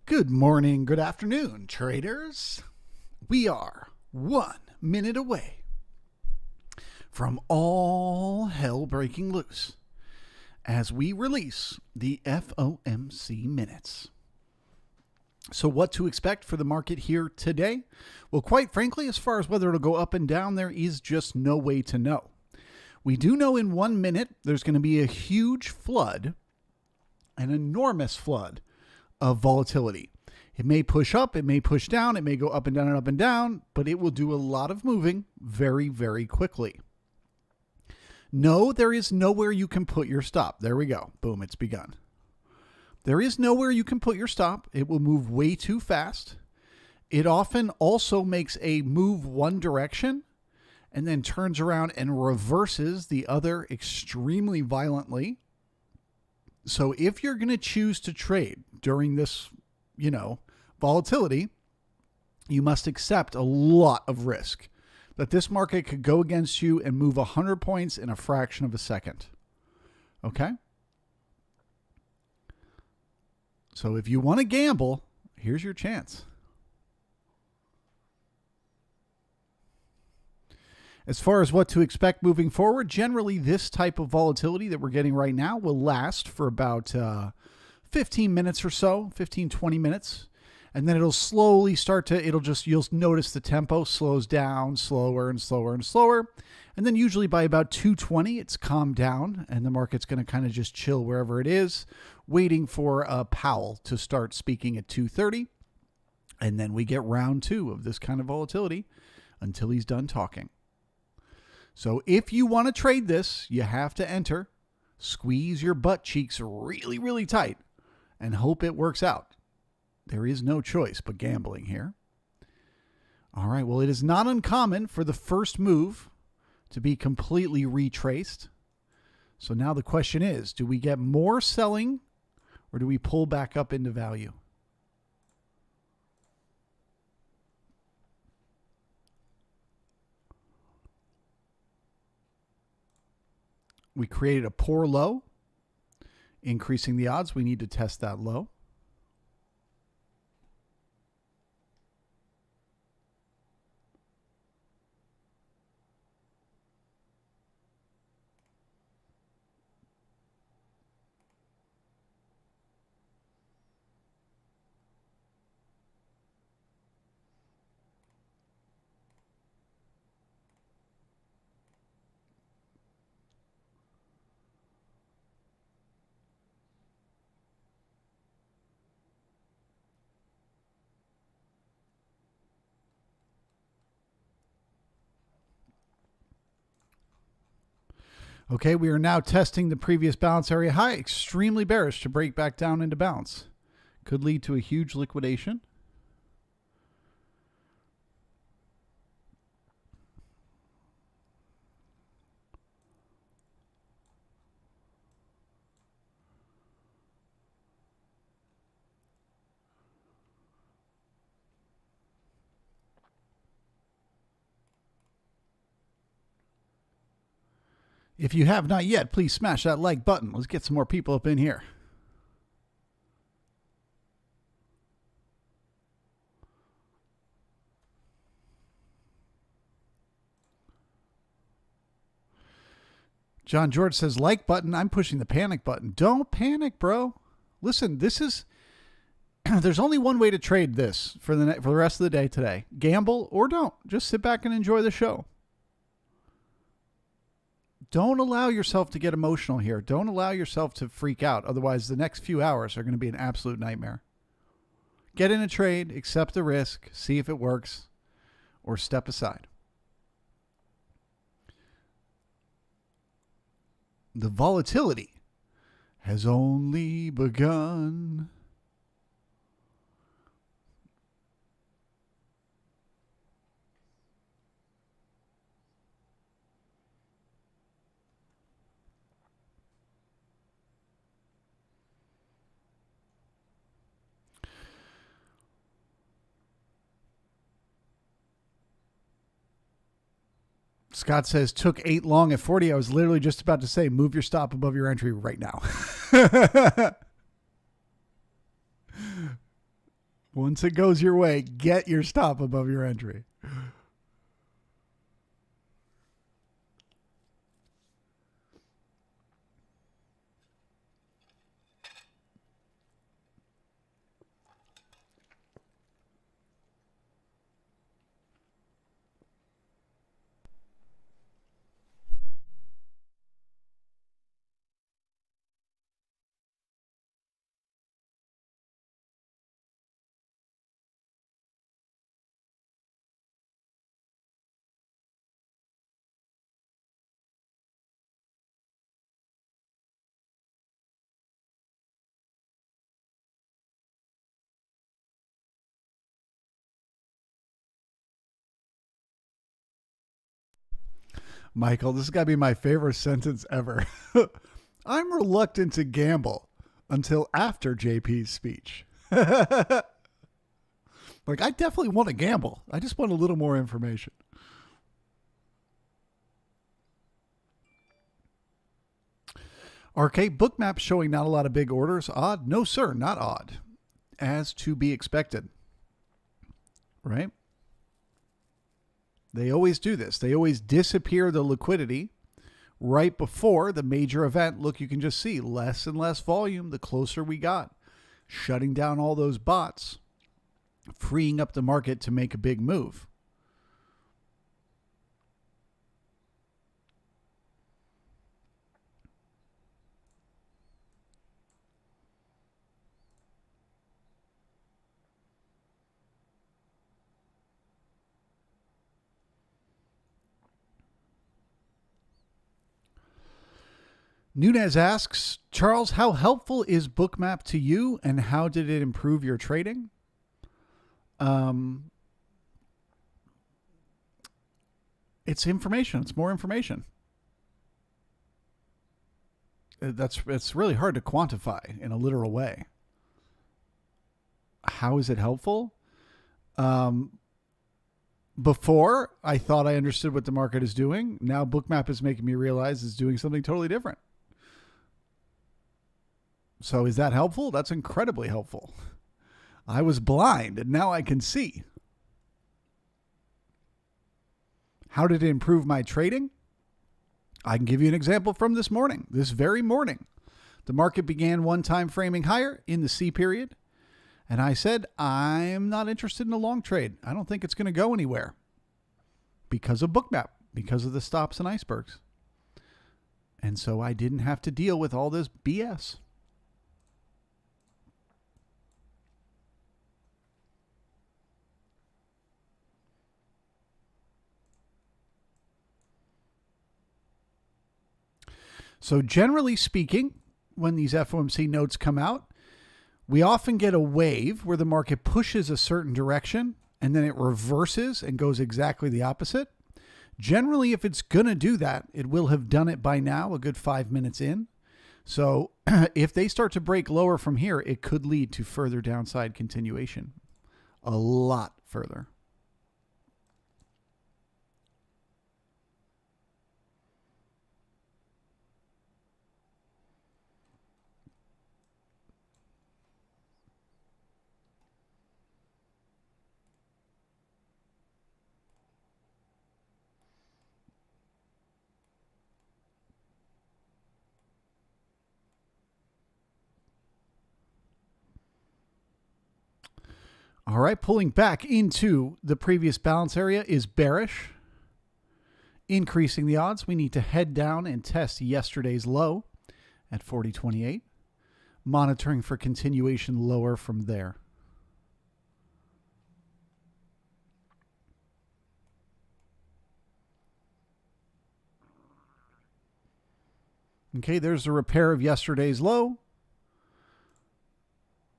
Good morning, good afternoon, traders. We are 1 minute away from all hell breaking loose as we release the FOMC minutes. So what to expect for the market here today? Well, quite frankly, as far as whether it'll go up and down, there is just no way to know. We do know in 1 minute there's going to be a huge flood, an enormous flood of volatility. It may push up, it may push down, it may go up and down, but it will do a lot of moving very, very quickly. No, there is nowhere you can put your stop. There we go. Boom, it's begun. There is nowhere you can put your stop. It will move way too fast. It often also makes a move one direction and then turns around and reverses the other extremely violently. So if you're going to choose to trade during this, volatility, you must accept a lot of risk that this market could go against you and move 100 points in a fraction of a second. Okay? So if you want to gamble, here's your chance. As far as what to expect moving forward, generally this type of volatility that we're getting right now will last for about 15 minutes or so, 15, 20 minutes. And then it'll slowly you'll notice the tempo slows down slower and slower and slower. And then usually by about 2:20, it's calmed down and the market's going to kind of just chill wherever it is, waiting for Powell to start speaking at 2:30. And then we get round two of this kind of volatility until he's done talking. So if you want to trade this, you have to enter, squeeze your butt cheeks really, really tight, and hope it works out. There is no choice but gambling here. All right, well, it is not uncommon for the first move to be completely retraced. So now the question is, do we get more selling or do we pull back up into value? We created a poor low, increasing the odds. We need to test that low. Okay, we are now testing the previous balance area high. Extremely bearish to break back down into balance. Could lead to a huge liquidation. If you have not yet, please smash that like button. Let's get some more people up in here. John George says, like button. I'm pushing the panic button. Don't panic, bro. Listen, there's only one way to trade this for the rest of the day today. Gamble or don't. Just sit back and enjoy the show. Don't allow yourself to get emotional here. Don't allow yourself to freak out. Otherwise, the next few hours are going to be an absolute nightmare. Get in a trade, accept the risk, see if it works, or step aside. The volatility has only begun. Scott says, took 8 long at 40. I was literally just about to say, move your stop above your entry right now. Once it goes your way, get your stop above your entry. Michael, this has got to be my favorite sentence ever. I'm reluctant to gamble until after JP's speech. Like, I definitely want to gamble. I just want a little more information. RK, Bookmap showing not a lot of big orders. Odd? No, sir, not odd. As to be expected. Right? They always do this. They always disappear the liquidity right before the major event. Look, you can just see less and less volume the closer we got. Shutting down all those bots, freeing up the market to make a big move. Nunez asks, Charles, how helpful is Bookmap to you and how did it improve your trading? It's information. It's more information. It's really hard to quantify in a literal way. How is it helpful? Before, I thought I understood what the market is doing. Now Bookmap is making me realize it's doing something totally different. So is that helpful? That's incredibly helpful. I was blind and now I can see. How did it improve my trading? I can give you an example from this morning, this very morning. The market began one time framing higher in the C period. And I said, I'm not interested in a long trade. I don't think it's going to go anywhere because of Bookmap, because of the stops and icebergs. And so I didn't have to deal with all this BS. So generally speaking, when these FOMC notes come out, we often get a wave where the market pushes a certain direction and then it reverses and goes exactly the opposite. Generally, if it's going to do that, it will have done it by now, a good 5 minutes in. So if they start to break lower from here, it could lead to further downside continuation. A lot further. All right, pulling back into the previous balance area is bearish. Increasing the odds, we need to head down and test yesterday's low at 40.28. Monitoring for continuation lower from there. Okay, there's a repair of yesterday's low.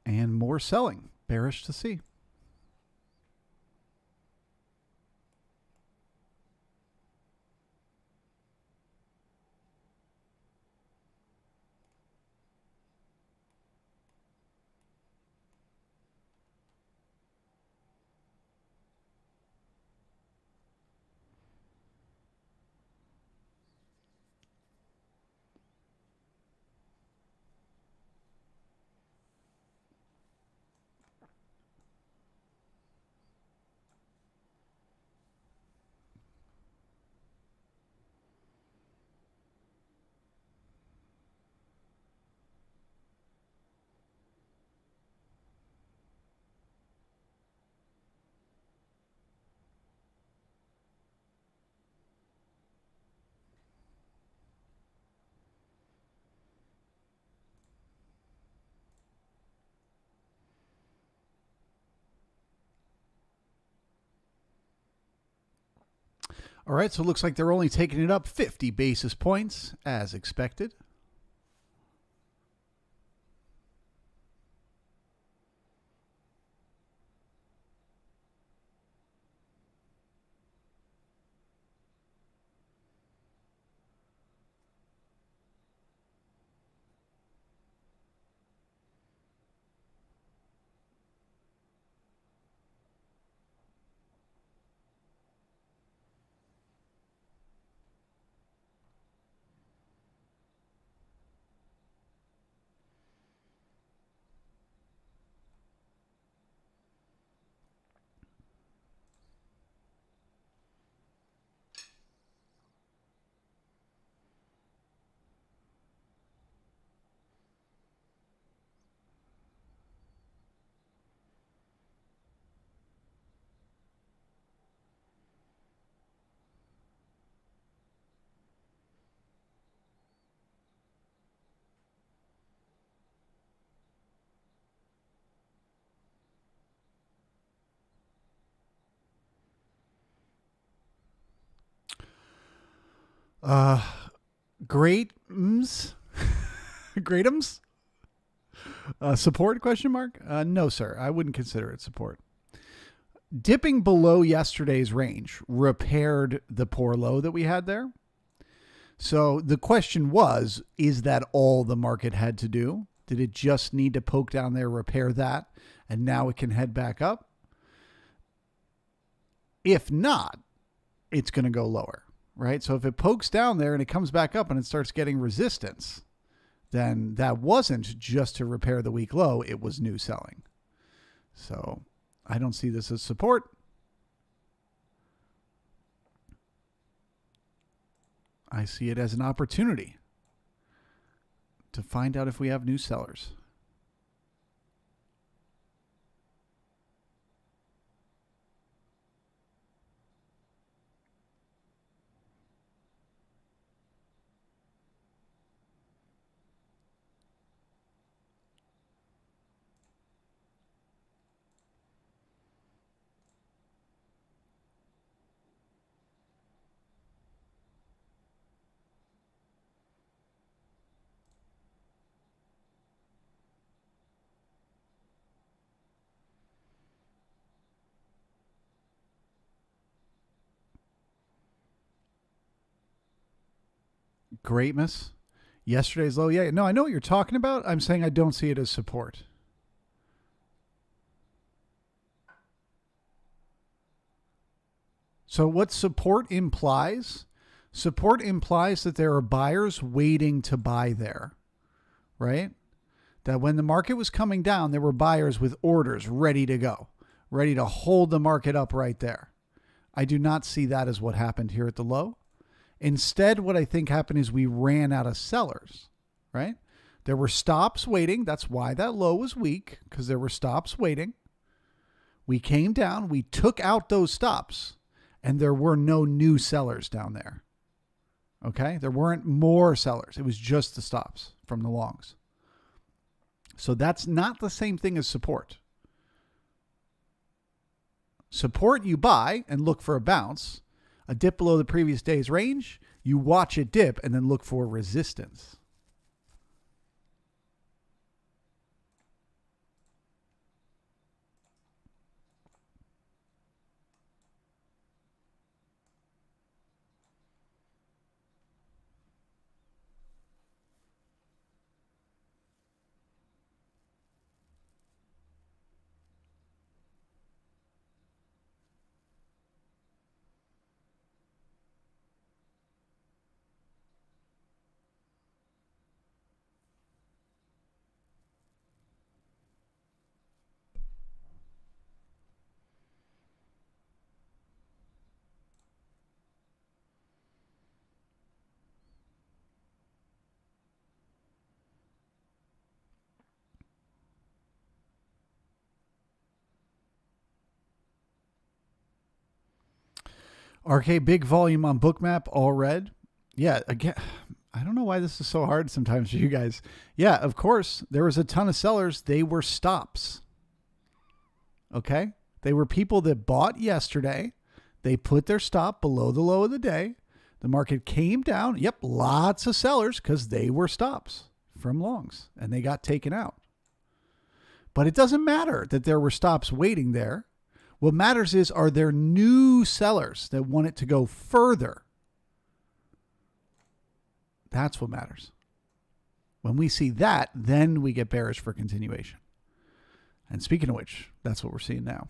And more selling. Bearish to see. All right, so it looks like they're only taking it up 50 basis points as expected. Greatums? Greatums? Support, question mark? No, sir. I wouldn't consider it support. Dipping below yesterday's range repaired the poor low that we had there. So the question was, is that all the market had to do? Did it just need to poke down there, repair that, and now it can head back up? If not, it's going to go lower, right? So if it pokes down there and it comes back up and it starts getting resistance, then that wasn't just to repair the weak low, it was new selling. So I don't see this as support. I see it as an opportunity to find out if we have new sellers. Greatness. Yesterday's low. Yeah, no, I know what you're talking about. I'm saying I don't see it as support. So what support implies that there are buyers waiting to buy there, right? That when the market was coming down, there were buyers with orders ready to go, ready to hold the market up right there. I do not see that as what happened here at the low. Instead, what I think happened is we ran out of sellers, right? There were stops waiting. That's why that low was weak, because there were stops waiting. We came down, we took out those stops, and there were no new sellers down there. Okay? There weren't more sellers. It was just the stops from the longs. So that's not the same thing as support. Support, you buy and look for a bounce. A dip below the previous day's range, you watch it dip and then look for resistance. RK, big volume on Bookmap, all red. Yeah, again, I don't know why this is so hard sometimes for you guys. Yeah, of course, there was a ton of sellers. They were stops. Okay? They were people that bought yesterday. They put their stop below the low of the day. The market came down. Yep, lots of sellers because they were stops from longs and they got taken out. But it doesn't matter that there were stops waiting there. What matters is, are there new sellers that want it to go further? That's what matters. When we see that, then we get bearish for continuation. And speaking of which, that's what we're seeing now.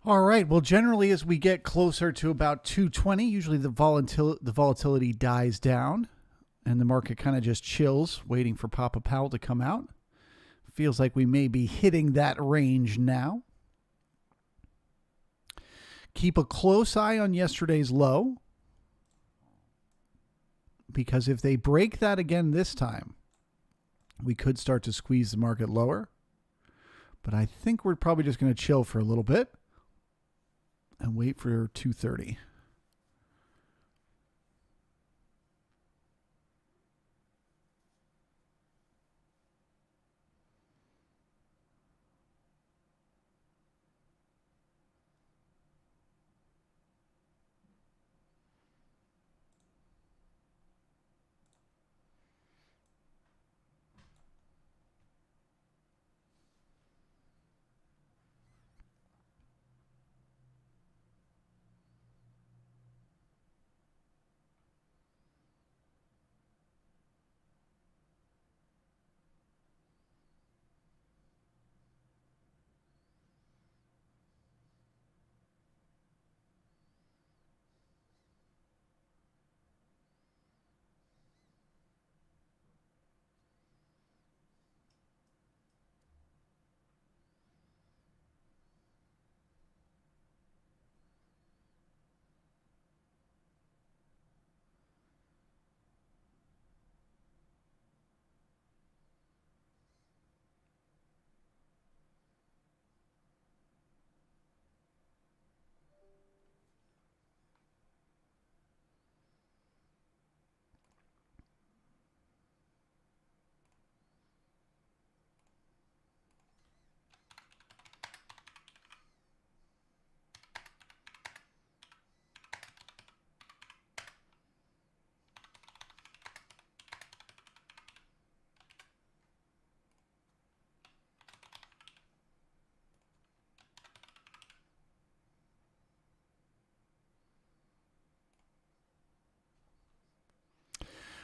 All right. Well, generally, as we get closer to about 220, usually the volatility dies down and the market kind of just chills, waiting for Papa Powell to come out. Feels like we may be hitting that range now. Keep a close eye on yesterday's low, because if they break that again this time, we could start to squeeze the market lower. But I think we're probably just going to chill for a little bit and wait for 230.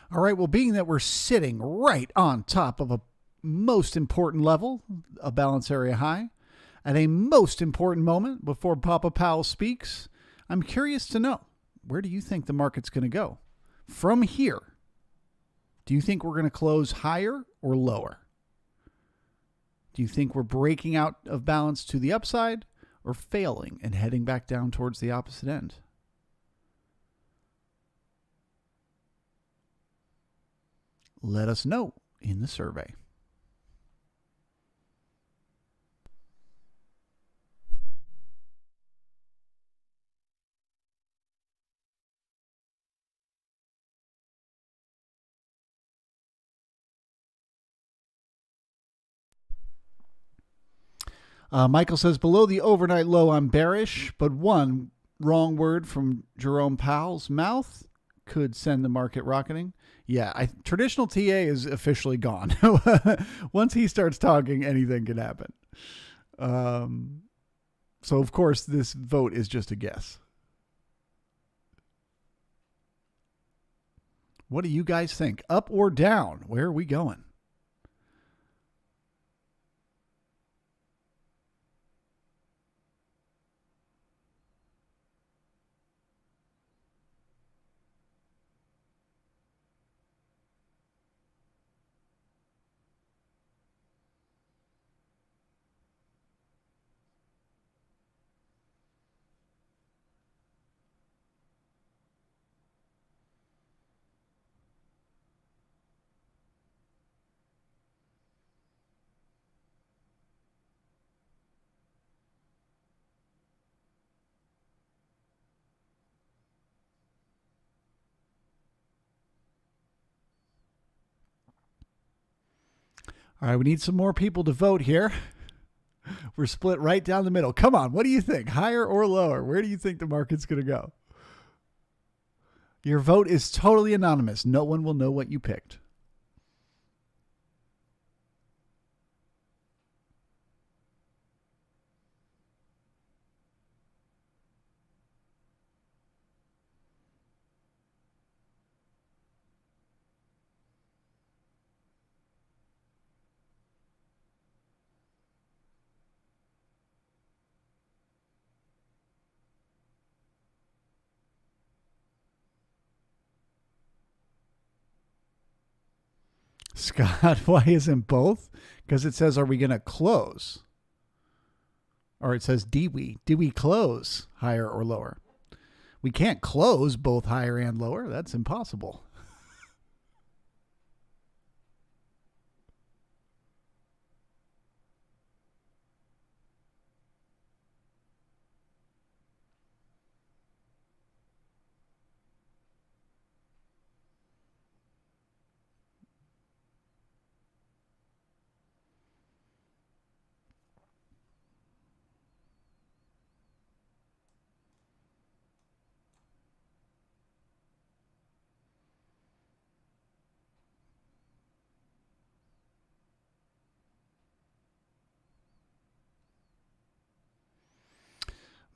All right, well, being that we're sitting right on top of a most important level, a balance area high, at a most important moment before Papa Powell speaks, I'm curious to know, where do you think the market's going to go? From here, do you think we're going to close higher or lower? Do you think we're breaking out of balance to the upside or failing and heading back down towards the opposite end? Let us know in the survey. Michael says, below the overnight low, I'm bearish, but one wrong word from Jerome Powell's mouth could send the market rocketing. Yeah, traditional TA is officially gone. Once he starts talking, anything can happen. So, of course, this vote is just a guess. What do you guys think? Up or down? Where are we going? All right, we need some more people to vote here. We're split right down the middle. Come on, what do you think? Higher or lower? Where do you think the market's going to go? Your vote is totally anonymous. No one will know what you picked. Scott, why isn't both? Because it says, are we going to close? Or it says, do we close higher or lower? We can't close both higher and lower. That's impossible.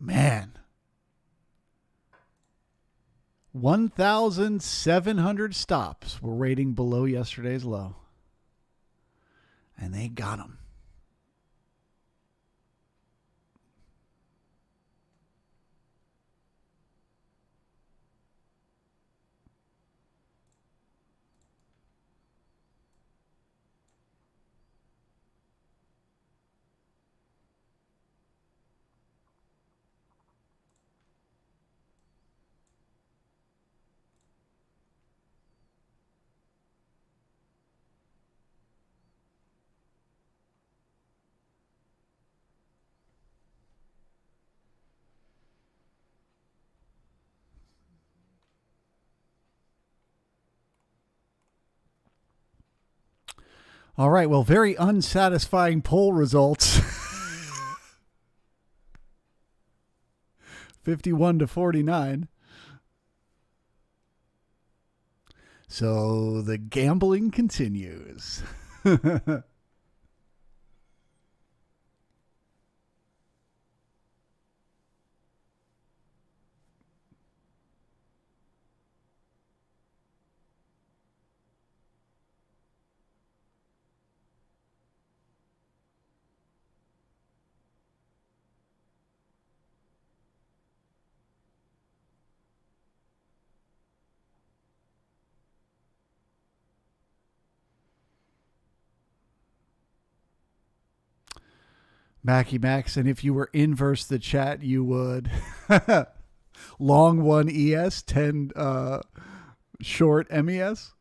Man. 1,700 stops were rating below yesterday's low. And they got them. All right, well, very unsatisfying poll results. 51-49. So the gambling continues. Mackie Max, and if you were inverse the chat, you would long one ES, 10 short MES.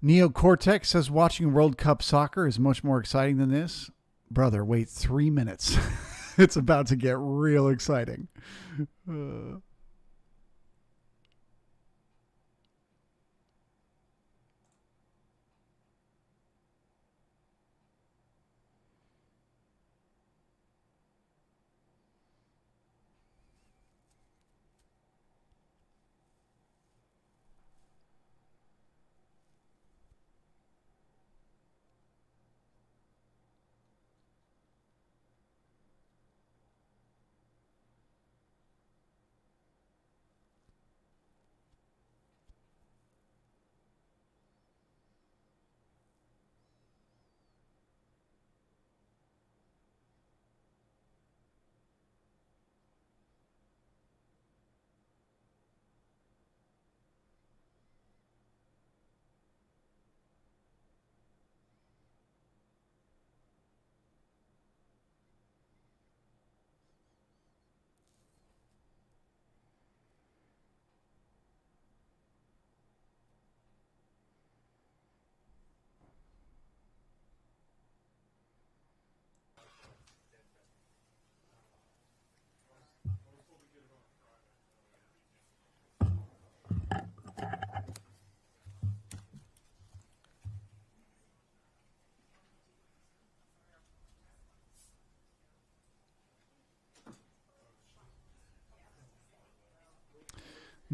Neocortex says watching World Cup soccer is much more exciting than this. Brother, wait 3 minutes. It's about to get real exciting.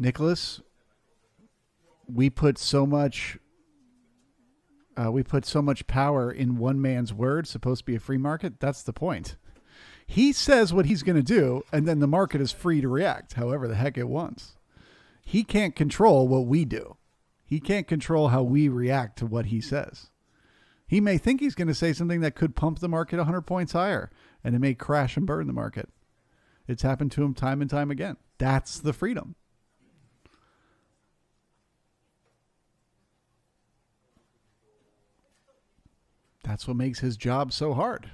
Nicholas, we put so much power in one man's word, supposed to be a free market. That's the point. He says what he's going to do, and then the market is free to react however the heck it wants. He can't control what we do. He can't control how we react to what he says. He may think he's going to say something that could pump the market 100 points higher, and it may crash and burn the market. It's happened to him time and time again. That's the freedom. That's what makes his job so hard.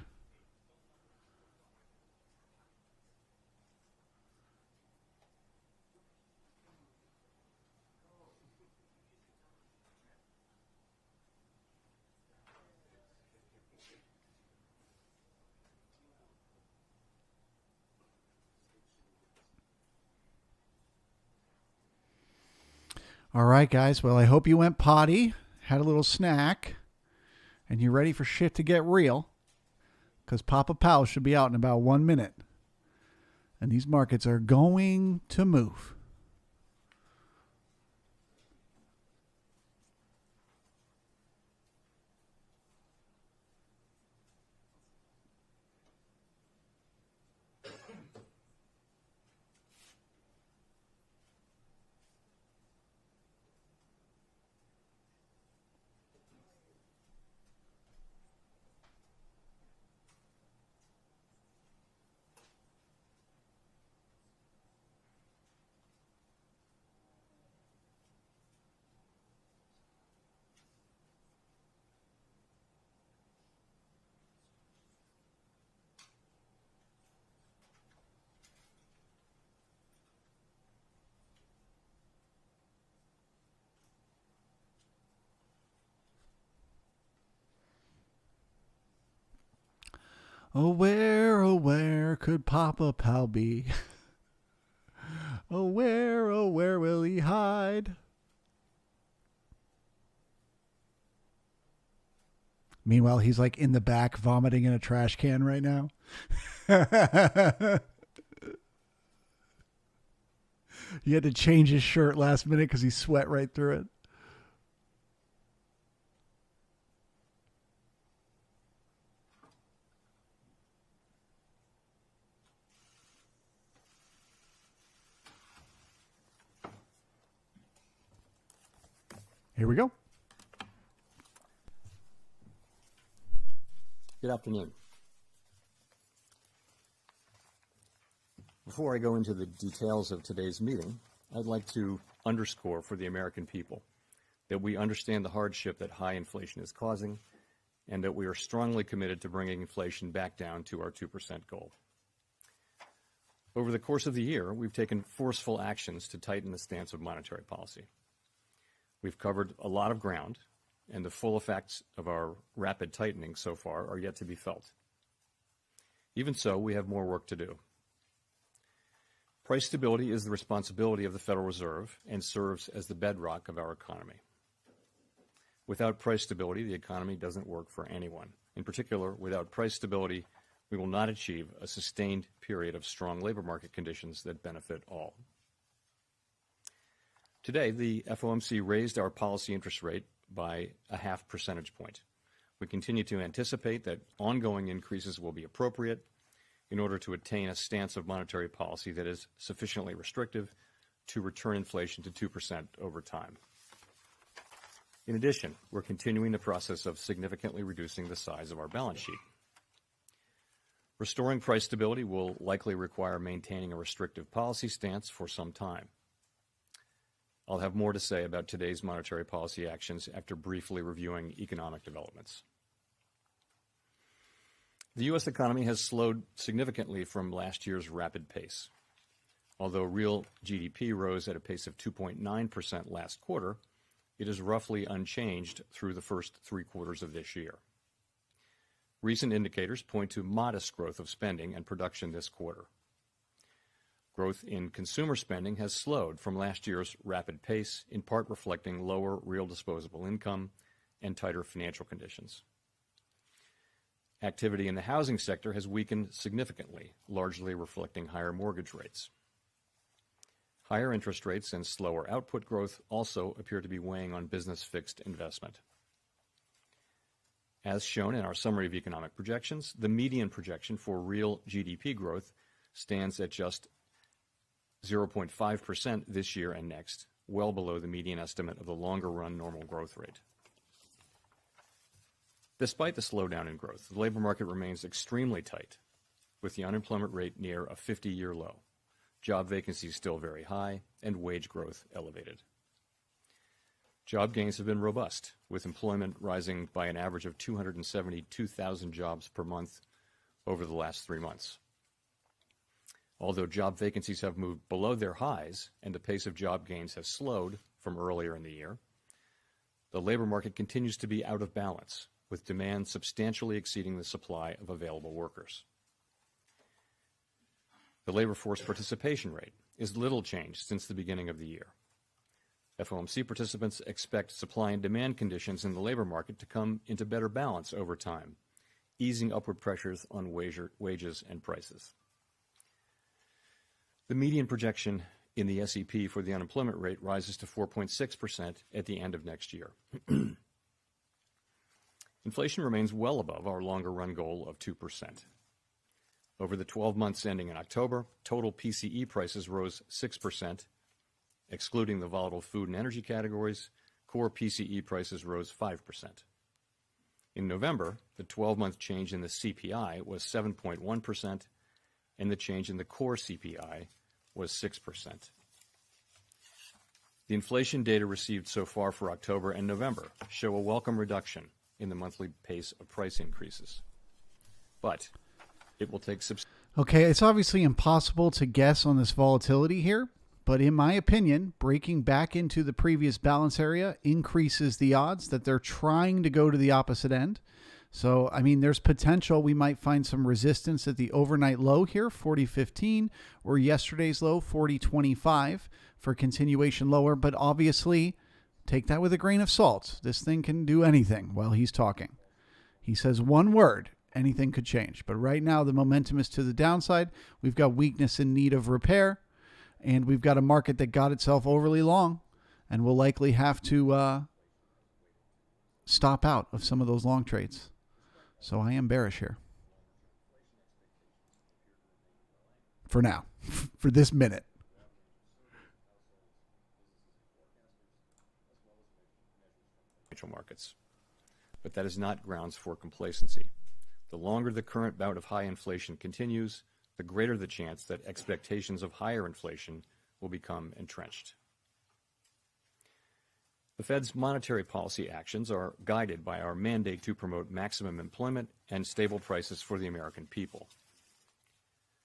All right, guys. Well, I hope you went potty, had a little snack, and you're ready for shit to get real, because Papa Powell should be out in about 1 minute. And these markets are going to move. Oh, where could Papa Powell be? Oh, where will he hide? Meanwhile, he's like in the back vomiting in a trash can right now. He had to change his shirt last minute because he sweat right through it. Here we go. Good afternoon. Before I go into the details of today's meeting, I'd like to underscore for the American people that we understand the hardship that high inflation is causing and that we are strongly committed to bringing inflation back down to our 2% goal. Over the course of the year, we've taken forceful actions to tighten the stance of monetary policy. We've covered a lot of ground, and the full effects of our rapid tightening so far are yet to be felt. Even so, we have more work to do. Price stability is the responsibility of the Federal Reserve and serves as the bedrock of our economy. Without price stability, the economy doesn't work for anyone. In particular, without price stability, we will not achieve a sustained period of strong labor market conditions that benefit all. Today, the FOMC raised our policy interest rate by a 0.5 percentage point. We continue to anticipate that ongoing increases will be appropriate in order to attain a stance of monetary policy that is sufficiently restrictive to return inflation to 2% over time. In addition, we're continuing the process of significantly reducing the size of our balance sheet. Restoring price stability will likely require maintaining a restrictive policy stance for some time. I'll have more to say about today's monetary policy actions after briefly reviewing economic developments. The U.S. economy has slowed significantly from last year's rapid pace. Although real GDP rose at a pace of 2.9% last quarter, it is roughly unchanged through the first 3 quarters of this year. Recent indicators point to modest growth of spending and production this quarter. Growth in consumer spending has slowed from last year's rapid pace, in part reflecting lower real disposable income and tighter financial conditions. Activity in the housing sector has weakened significantly, largely reflecting higher mortgage rates. Higher interest rates and slower output growth also appear to be weighing on business fixed investment. As shown in our summary of economic projections, the median projection for real GDP growth stands at just 0.5% this year and next, well below the median estimate of the longer-run normal growth rate. Despite the slowdown in growth, the labor market remains extremely tight, with the unemployment rate near a 50-year low, job vacancies still very high, and wage growth elevated. Job gains have been robust, with employment rising by an average of 272,000 jobs per month over the last 3 months. Although job vacancies have moved below their highs and the pace of job gains has slowed from earlier in the year, the labor market continues to be out of balance, with demand substantially exceeding the supply of available workers. The labor force participation rate is little changed since the beginning of the year. FOMC participants expect supply and demand conditions in the labor market to come into better balance over time, easing upward pressures on wages and prices. The median projection in the SEP for the unemployment rate rises to 4.6% at the end of next year. Inflation remains well above our longer-run goal of 2%. Over the 12 months ending in October, total PCE prices rose 6%. Excluding the volatile food and energy categories, core PCE prices rose 5%. In November, the 12-month change in the CPI was 7.1%, and the change in the core CPI was 6%. The inflation data received so far for October and November show a welcome reduction in the monthly pace of price increases. But it will take Okay, it's obviously impossible to guess on this volatility here, but in my opinion, breaking back into the previous balance area increases the odds that they're trying to go to the opposite end. So, I mean, there's potential we might find some resistance at the overnight low here, 40.15, or yesterday's low, 40.25, for continuation lower. But obviously, take that with a grain of salt. This thing can do anything while he's talking. He says one word, anything could change. But right now, the momentum is to the downside. We've got weakness in need of repair, and we've got a market that got itself overly long and will likely have to stop out of some of those long trades. So I am bearish here. For now. For this minute. Markets. But that is not grounds for complacency. The longer the current bout of high inflation continues, the greater the chance that expectations of higher inflation will become entrenched. The Fed's monetary policy actions are guided by our mandate to promote maximum employment and stable prices for the American people.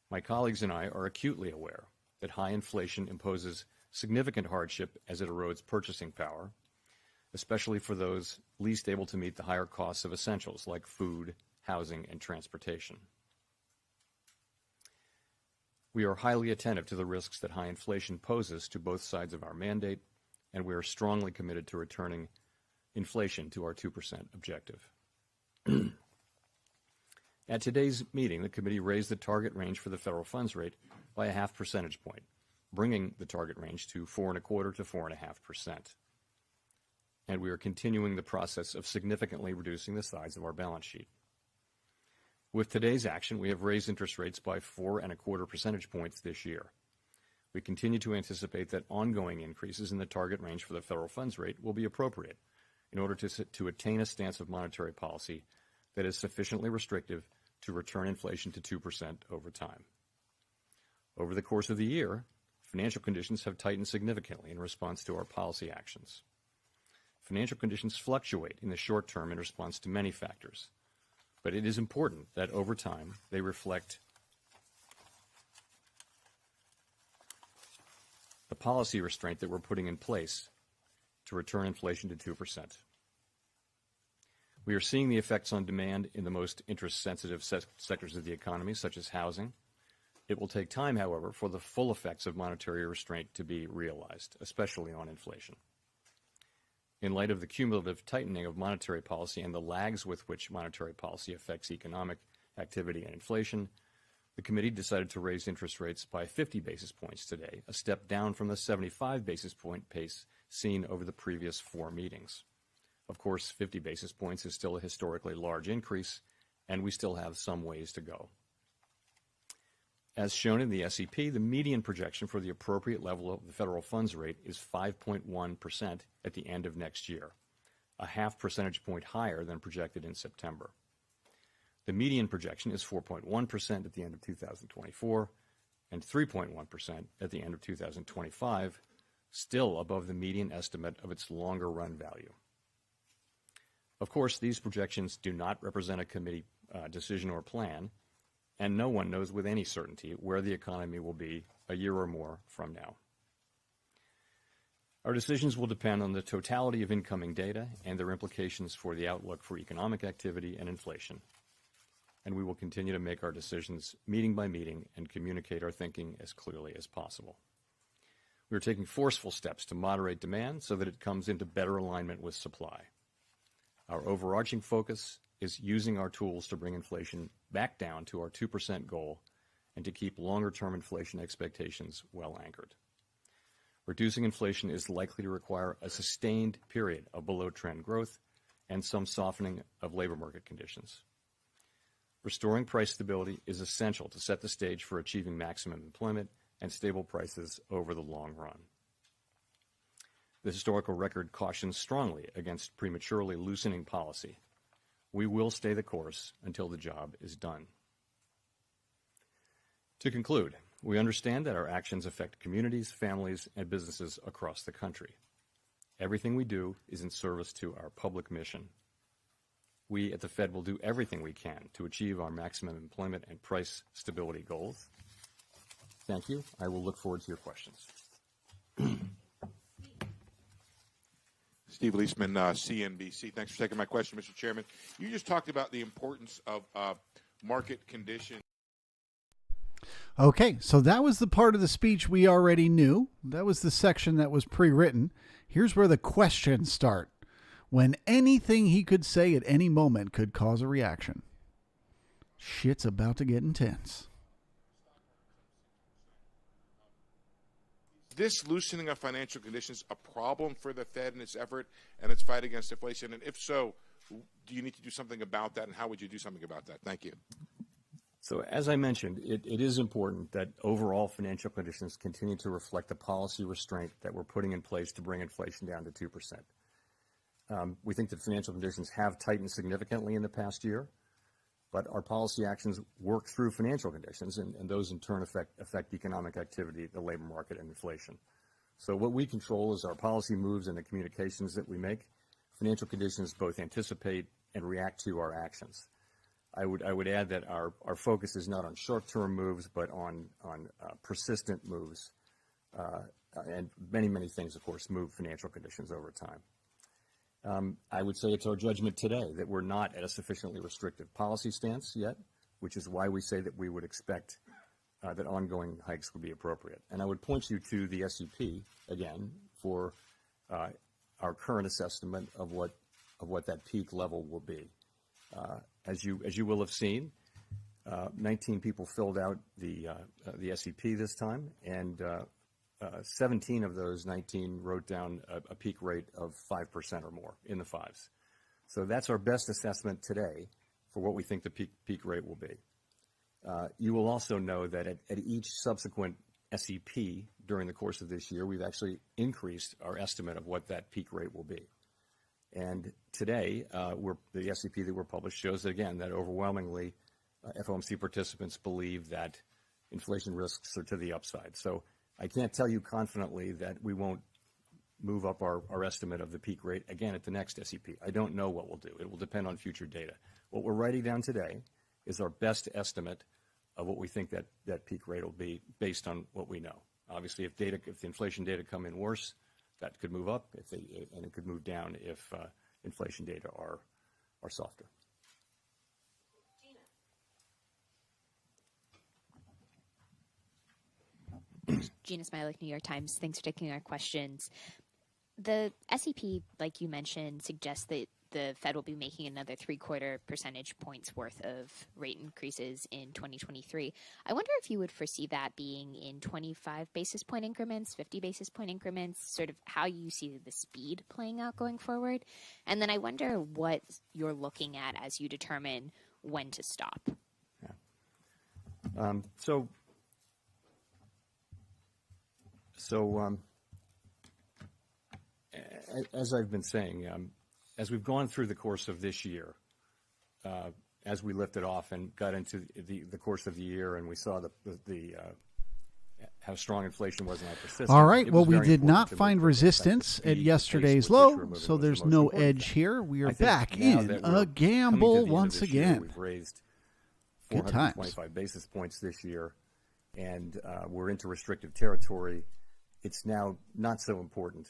My colleagues and I are acutely aware that high inflation imposes significant hardship as it erodes purchasing power, especially for those least able to meet the higher costs of essentials like food, housing, and transportation. We are highly attentive to the risks that high inflation poses to both sides of our mandate, and we are strongly committed to returning inflation to our 2% objective. At today's meeting, the committee raised the target range for the federal funds rate by a 0.5 percentage point, bringing the target range to 4.25% to 4.5%. And we are continuing the process of significantly reducing the size of our balance sheet. With today's action, we have raised interest rates by 4.25 percentage points this year. We continue to anticipate that ongoing increases in the target range for the federal funds rate will be appropriate in order to attain a stance of monetary policy that is sufficiently restrictive to return inflation to 2% over time. Over the course of the year, financial conditions have tightened significantly in response to our policy actions. Financial conditions fluctuate in the short term in response to many factors, but it is important that over time they reflect the policy restraint that we're putting in place to return inflation to 2%. We are seeing the effects on demand in the most interest-sensitive sectors of the economy, such as housing. It will take time, however, for the full effects of monetary restraint to be realized, especially on inflation. In light of the cumulative tightening of monetary policy and the lags with which monetary policy affects economic activity and inflation, the committee decided to raise interest rates by 50 basis points today, a step down from the 75 basis point pace seen over the previous 4 meetings. Of course, 50 basis points is still a historically large increase, and we still have some ways to go. As shown in the SEP, the median projection for the appropriate level of the federal funds rate is 5.1% at the end of next year, a 0.5 percentage point higher than projected in September. The median projection is 4.1% at the end of 2024 and 3.1% at the end of 2025, still above the median estimate of its longer run value. Of course, these projections do not represent a committee decision or plan, and no one knows with any certainty where the economy will be a year or more from now. Our decisions will depend on the totality of incoming data and their implications for the outlook for economic activity and inflation. And we will continue to make our decisions meeting by meeting and communicate our thinking as clearly as possible. We are taking forceful steps to moderate demand so that it comes into better alignment with supply. Our overarching focus is using our tools to bring inflation back down to our 2% goal and to keep longer-term inflation expectations well anchored. Reducing inflation is likely to require a sustained period of below-trend growth and some softening of labor market conditions. Restoring price stability is essential to set the stage for achieving maximum employment and stable prices over the long run. The historical record cautions strongly against prematurely loosening policy. We will stay the course until the job is done. To conclude, we understand that our actions affect communities, families, and businesses across the country. Everything we do is in service to our public mission. We at the Fed will do everything we can to achieve our maximum employment and price stability goals. Thank you. I will look forward to your questions. Steve Leisman, CNBC. Thanks for taking my question, Mr. Chairman. You just talked about the importance of market conditions. Okay, so that was the part of the speech we already knew. That was the section that was pre-written. Here's where the questions start, when anything he could say at any moment could cause a reaction. Shit's about to get intense. Is this loosening of financial conditions a problem for the Fed in its effort and its fight against inflation? And if so, do you need to do something about that, and how would you do something about that? Thank you. So as I mentioned, it is important that overall financial conditions continue to reflect the policy restraint that we're putting in place to bring inflation down to 2%. We think that financial conditions have tightened significantly in the past year, but our policy actions work through financial conditions, and those in turn affect economic activity, the labor market, and inflation. So what we control is our policy moves and the communications that we make. Financial conditions both anticipate and react to our actions. I would add that our focus is not on short-term moves, but on persistent moves, and many things, of course, move financial conditions over time. I would say it's our judgment today that we're not at a sufficiently restrictive policy stance yet, which is why we say that we would expect that ongoing hikes would be appropriate. And I would point you to the SEP again for our current assessment of what that peak level will be. As you will have seen, 19 people filled out the SEP this time, and 17 of those 19 wrote down a peak rate of 5% or more, in the fives. So that's our best assessment today for what we think the peak rate will be. You will also know that at each subsequent SEP during the course of this year, we've actually increased our estimate of what that peak rate will be. And today, the SEP that were published shows that, again, that overwhelmingly FOMC participants believe that inflation risks are to the upside. So I can't tell you confidently that we won't move up our estimate of the peak rate again at the next SEP. I don't know what we'll do. It will depend on future data. What we're writing down today is our best estimate of what we think that peak rate will be based on what we know. Obviously, if the inflation data come in worse, that could move up, and it could move down if inflation data are softer. Gina Smilik, New York Times. Thanks for taking our questions. The SEP, like you mentioned, suggests that the Fed will be making another 0.75 percentage points worth of rate increases in 2023. I wonder if you would foresee that being in 25 basis point increments, 50 basis point increments, sort of how you see the speed playing out going forward. And then I wonder what you're looking at as you determine when to stop. Yeah. As I've been saying, as we've gone through the course of this year, as we lifted off and got into the course of the year, and we saw how strong inflation was and how persistent. All right. Well, we did not find resistance at yesterday's low, so there's no edge here. We are back in a gamble once again. We've raised 425 basis points this year, and we're into restrictive territory. It's now not so important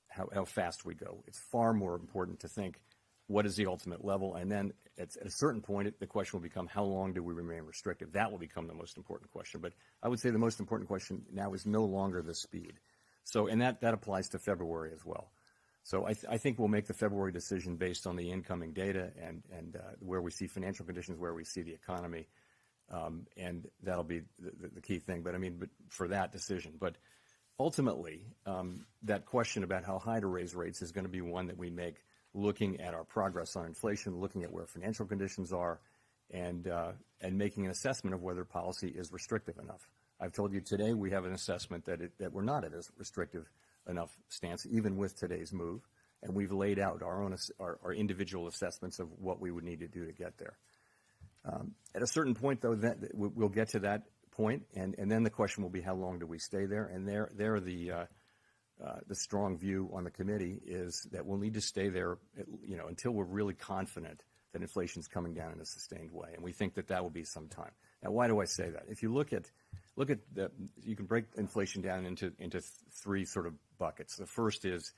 how fast we go. It's far more important to think, what is the ultimate level? And then at a certain point, the question will become, how long do we remain restrictive? That will become the most important question. But I would say the most important question now is no longer the speed. So, and that applies to February as well. So I think we'll make the February decision based on the incoming data and where we see financial conditions, where we see the economy, and that'll be the key thing. But for that decision. But ultimately, that question about how high to raise rates is going to be one that we make looking at our progress on inflation, looking at where financial conditions are, and making an assessment of whether policy is restrictive enough. I've told you today we have an assessment that we're not at a restrictive enough stance, even with today's move, and we've laid out our individual assessments of what we would need to do to get there. At a certain point, though, that we'll get to that point, and then the question will be, how long do we stay there? And the strong view on the committee is that we'll need to stay there, until we're really confident that inflation is coming down in a sustained way, and we think that will be some time. Now, why do I say that? If you look at you can break inflation down into three sort of buckets. The first is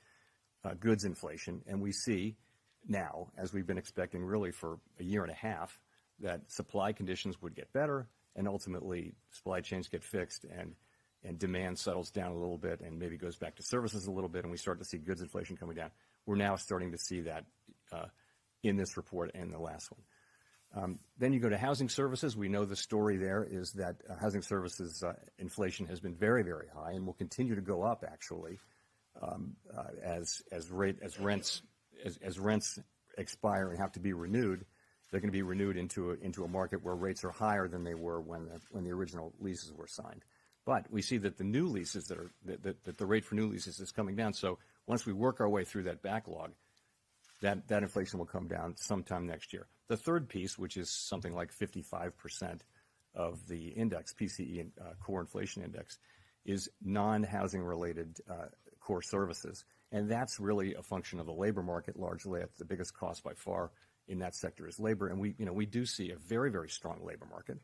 goods inflation, and we see now, as we've been expecting really for a year and a half, that supply conditions would get better, and ultimately supply chains get fixed, and demand settles down a little bit and maybe goes back to services a little bit, and we start to see goods inflation coming down. We're now starting to see that in this report and the last one. Then you go to housing services. We know the story there is that housing services inflation has been very, very high and will continue to go up, actually, as rents expire and have to be renewed. They're going to be renewed into a market where rates are higher than they were when the original leases were signed. But we see that the new leases that the rate for new leases is coming down. So once we work our way through that backlog, that inflation will come down sometime next year. The third piece, which is something like 55% of the index, PCE core inflation index, is non-housing related core services. And that's really a function of the labor market largely. The biggest cost by far in that sector is labor. And we do see a very, very strong labor market,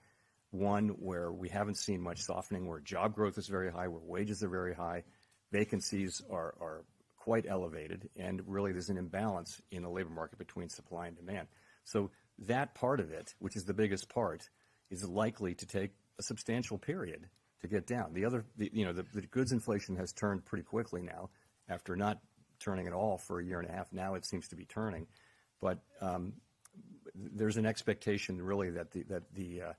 one where we haven't seen much softening, where job growth is very high, where wages are very high, vacancies are quite elevated, and really there's an imbalance in the labor market between supply and demand. So that part of it, which is the biggest part, is likely to take a substantial period to get down. The goods inflation has turned pretty quickly now, after not turning at all for a year and a half. Now it seems to be turning, but there's an expectation really that the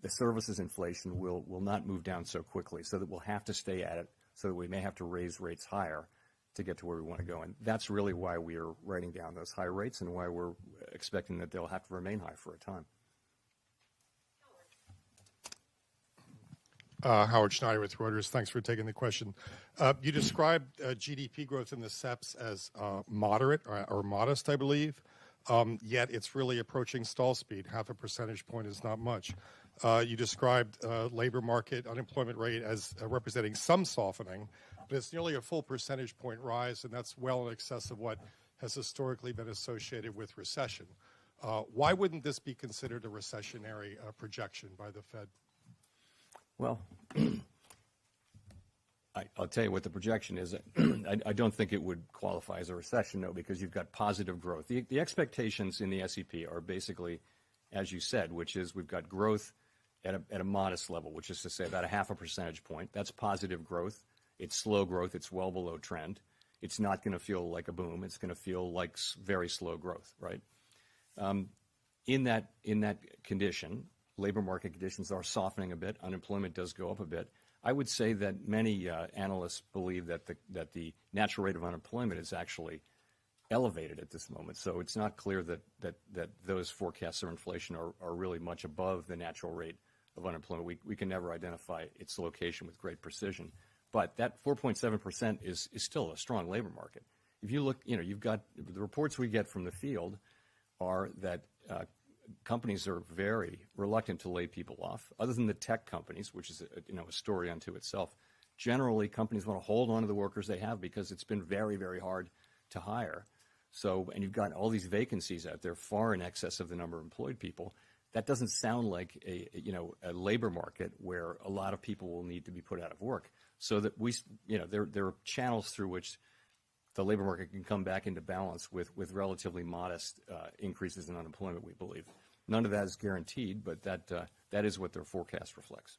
services inflation will not move down so quickly, so that we'll have to stay at it, so that we may have to raise rates higher to get to where we want to go. And that's really why we are writing down those high rates and why we're expecting that they'll have to remain high for a time. Howard Schneider with Reuters. Thanks for taking the question. You described GDP growth in the SEPs as moderate or modest, I believe, yet it's really approaching stall speed. Half a percentage point is not much. You described labor market unemployment rate as representing some softening, but it's nearly a full percentage point rise, and that's well in excess of what has historically been associated with recession. Why wouldn't this be considered a recessionary projection by the Fed? Well, I'll tell you what the projection is. I don't think it would qualify as a recession, no, because you've got positive growth. The expectations in the SEP are basically, as you said, which is we've got growth at a modest level, which is to say about a half a percentage point. That's positive growth. It's slow growth. It's well below trend. It's not going to feel like a boom. It's going to feel like very slow growth, right? In that condition, labor market conditions are softening a bit. Unemployment does go up a bit. I would say that many analysts believe that the natural rate of unemployment is actually elevated at this moment. So it's not clear that those forecasts of inflation are really much above the natural rate of unemployment. We can never identify its location with great precision. But that 4.7% is still a strong labor market. If you look, you've got the reports we get from the field are that companies are very reluctant to lay people off, other than the tech companies, which is a story unto itself. Generally, companies want to hold on to the workers they have because it's been very, very hard to hire. So, and you've got all these vacancies out there far in excess of the number of employed people. That doesn't sound like a labor market where a lot of people will need to be put out of work. So that there are channels through which the labor market can come back into balance with relatively modest increases in unemployment, we believe. None of that is guaranteed, but that is what their forecast reflects.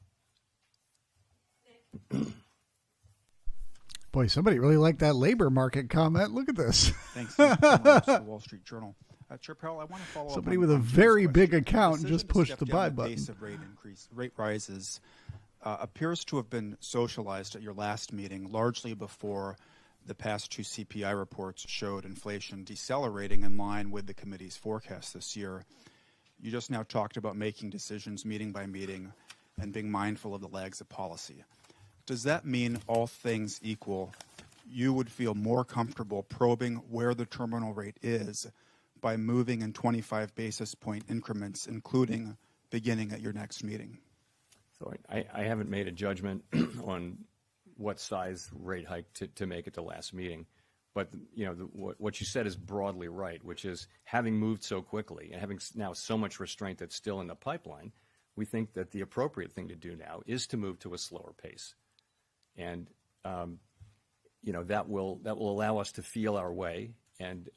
Boy, somebody really liked that labor market comment. Look at this. Thanks. The Wall Street Journal. Chair Powell, I want to follow up. Somebody with a very big account just pushed the buy button. The pace of rate rises appears to have been socialized at your last meeting, largely before the past two CPI reports showed inflation decelerating in line with the committee's forecast this year. You just now talked about making decisions meeting by meeting and being mindful of the lags of policy. Does that mean, all things equal, you would feel more comfortable probing where the terminal rate is by moving in 25 basis point increments, including beginning at your next meeting? So I haven't made a judgment on what size rate hike to make at the last meeting. But what you said is broadly right, which is having moved so quickly and having now so much restraint that's still in the pipeline, we think that the appropriate thing to do now is to move to a slower pace. And that will allow us to feel our way and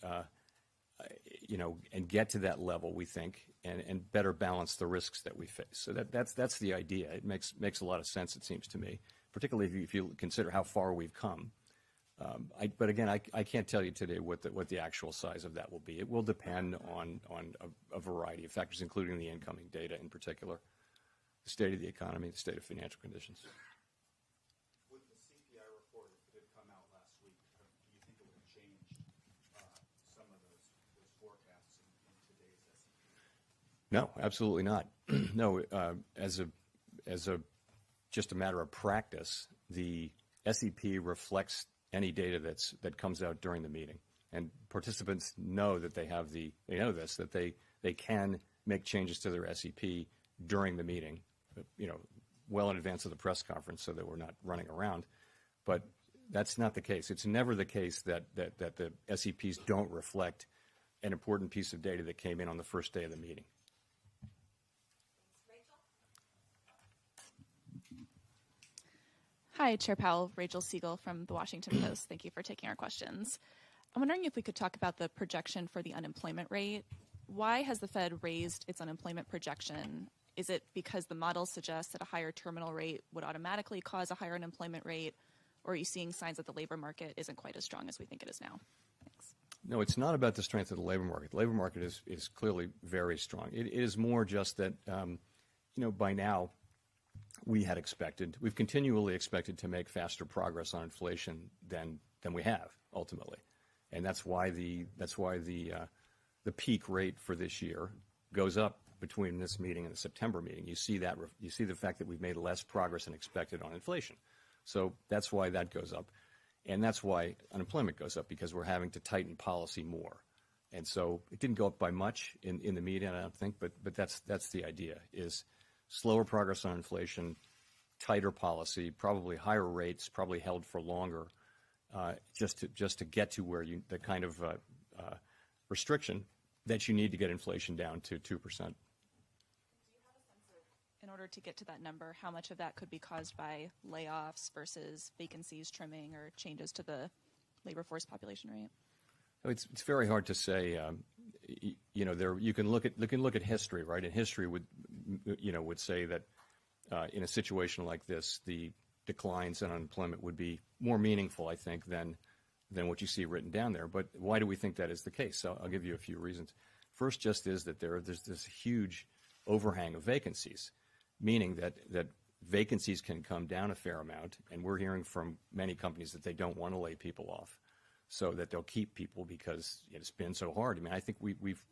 and get to that level, we think, and better balance the risks that we face. So that's the idea. It makes a lot of sense, it seems to me, particularly if you consider how far we've come. But again, I can't tell you today what the actual size of that will be. It will depend on a variety of factors, including the incoming data in particular, the state of the economy, the state of financial conditions. With the CPI report, if it had come out last week, do you think it would have changed some of those forecasts in today's S&P? No, absolutely not. No, as a just a matter of practice, the SEP reflects any data that comes out during the meeting, and participants know that that they can make changes to their SEP during the meeting, well in advance of the press conference, so that we're not running around. But that's not the case. It's never the case that the SEPs don't reflect an important piece of data that came in on the first day of the meeting. Hi, Chair Powell. Rachel Siegel from the Washington Post. Thank you for taking our questions. I'm wondering if we could talk about the projection for the unemployment rate. Why has the Fed raised its unemployment projection? Is it because the model suggests that a higher terminal rate would automatically cause a higher unemployment rate? Or are you seeing signs that the labor market isn't quite as strong as we think it is now? Thanks. No, it's not about the strength of the labor market. The labor market is clearly very strong. It is more just that, by now, we've continually expected to make faster progress on inflation than we have ultimately, and that's why the peak rate for this year goes up between this meeting and the September meeting. You see the fact that we've made less progress than expected on inflation, so that's why that goes up, and that's why unemployment goes up, because we're having to tighten policy more, and so it didn't go up by much in the meeting, I don't think, but that's the idea is. Slower progress on inflation, tighter policy, probably higher rates, probably held for longer, just to get to where the kind of restriction that you need to get inflation down to 2%. Do you have a sense of, in order to get to that number, how much of that could be caused by layoffs versus vacancies trimming or changes to the labor force population rate? It's very hard to say. You can look at history, right? And history would say that in a situation like this, the declines in unemployment would be more meaningful, I think, than what you see written down there. But why do we think that is the case? So I'll give you a few reasons. First, just is that there's this huge overhang of vacancies, meaning that vacancies can come down a fair amount, and we're hearing from many companies that they don't want to lay people off, so that they'll keep people because it's been so hard. I mean, I think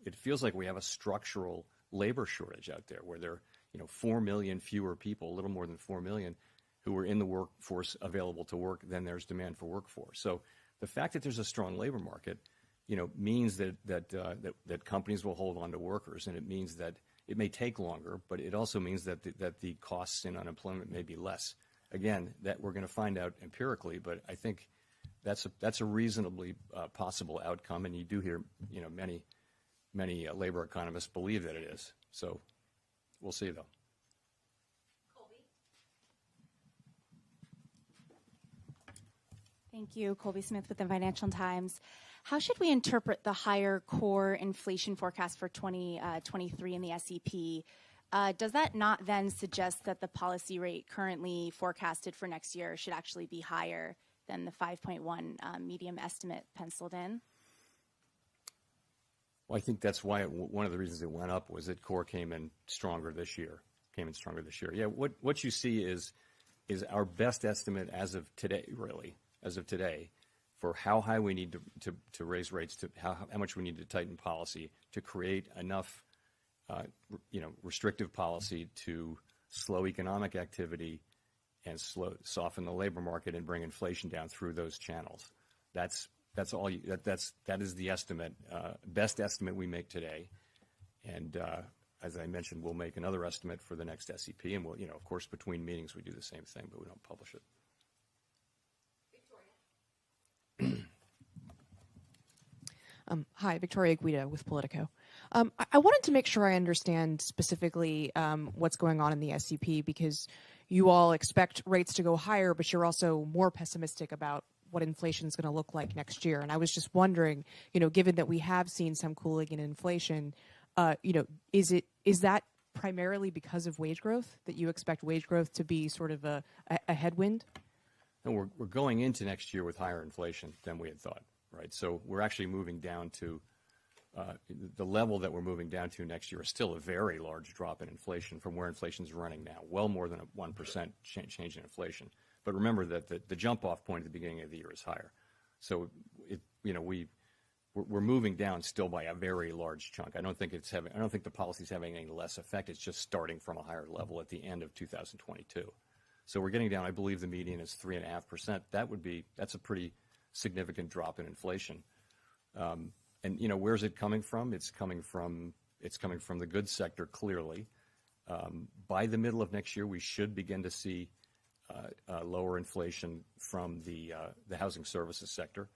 it feels like we have a structural labor shortage out there, where there are 4 million fewer people, a little more than 4 million, who are in the workforce available to work than there's demand for workforce. So the fact that there's a strong labor market, means that companies will hold on to workers, and it means that it may take longer, but it also means that the costs in unemployment may be less. Again, that we're going to find out empirically, but I think that's a reasonably possible outcome, and you do hear many labor economists believe that it is. So we'll see, though. Colby. Thank you, Colby Smith with the Financial Times. How should we interpret the higher core inflation forecast for 2023 in the SEP? Does that not then suggest that the policy rate currently forecasted for next year should actually be higher than the 5.1 medium estimate penciled in? Well, I think that's why one of the reasons it went up was that core came in stronger this year. Yeah, what you see is our best estimate as of today, for how high we need to raise rates, to how much we need to tighten policy to create enough, restrictive policy to slow economic activity and soften the labor market and bring inflation down through those channels. That is the estimate, best estimate we make today. And as I mentioned, we'll make another estimate for the next SEP, and we'll, of course, between meetings we do the same thing, but we don't publish it. Hi, Victoria Guida with Politico. I wanted to make sure I understand specifically what's going on in the SEP, because you all expect rates to go higher, but you're also more pessimistic about what inflation is going to look like next year. And I was just wondering, given that we have seen some cooling in inflation, is that primarily because of wage growth, that you expect wage growth to be sort of a headwind? And we're going into next year with higher inflation than we had thought, right? So we're actually moving down to the level that we're moving down to next year is still a very large drop in inflation from where inflation is running now, well more than a 1% change in inflation. But remember that the jump-off point at the beginning of the year is higher. So we're moving down still by a very large chunk. I don't think the policy's having any less effect. It's just starting from a higher level at the end of 2022. So we're getting down. I believe the median is 3.5%. That's a pretty significant drop in inflation. And where's it coming from? It's coming from the goods sector clearly. By the middle of next year, we should begin to see lower inflation from the housing services sector.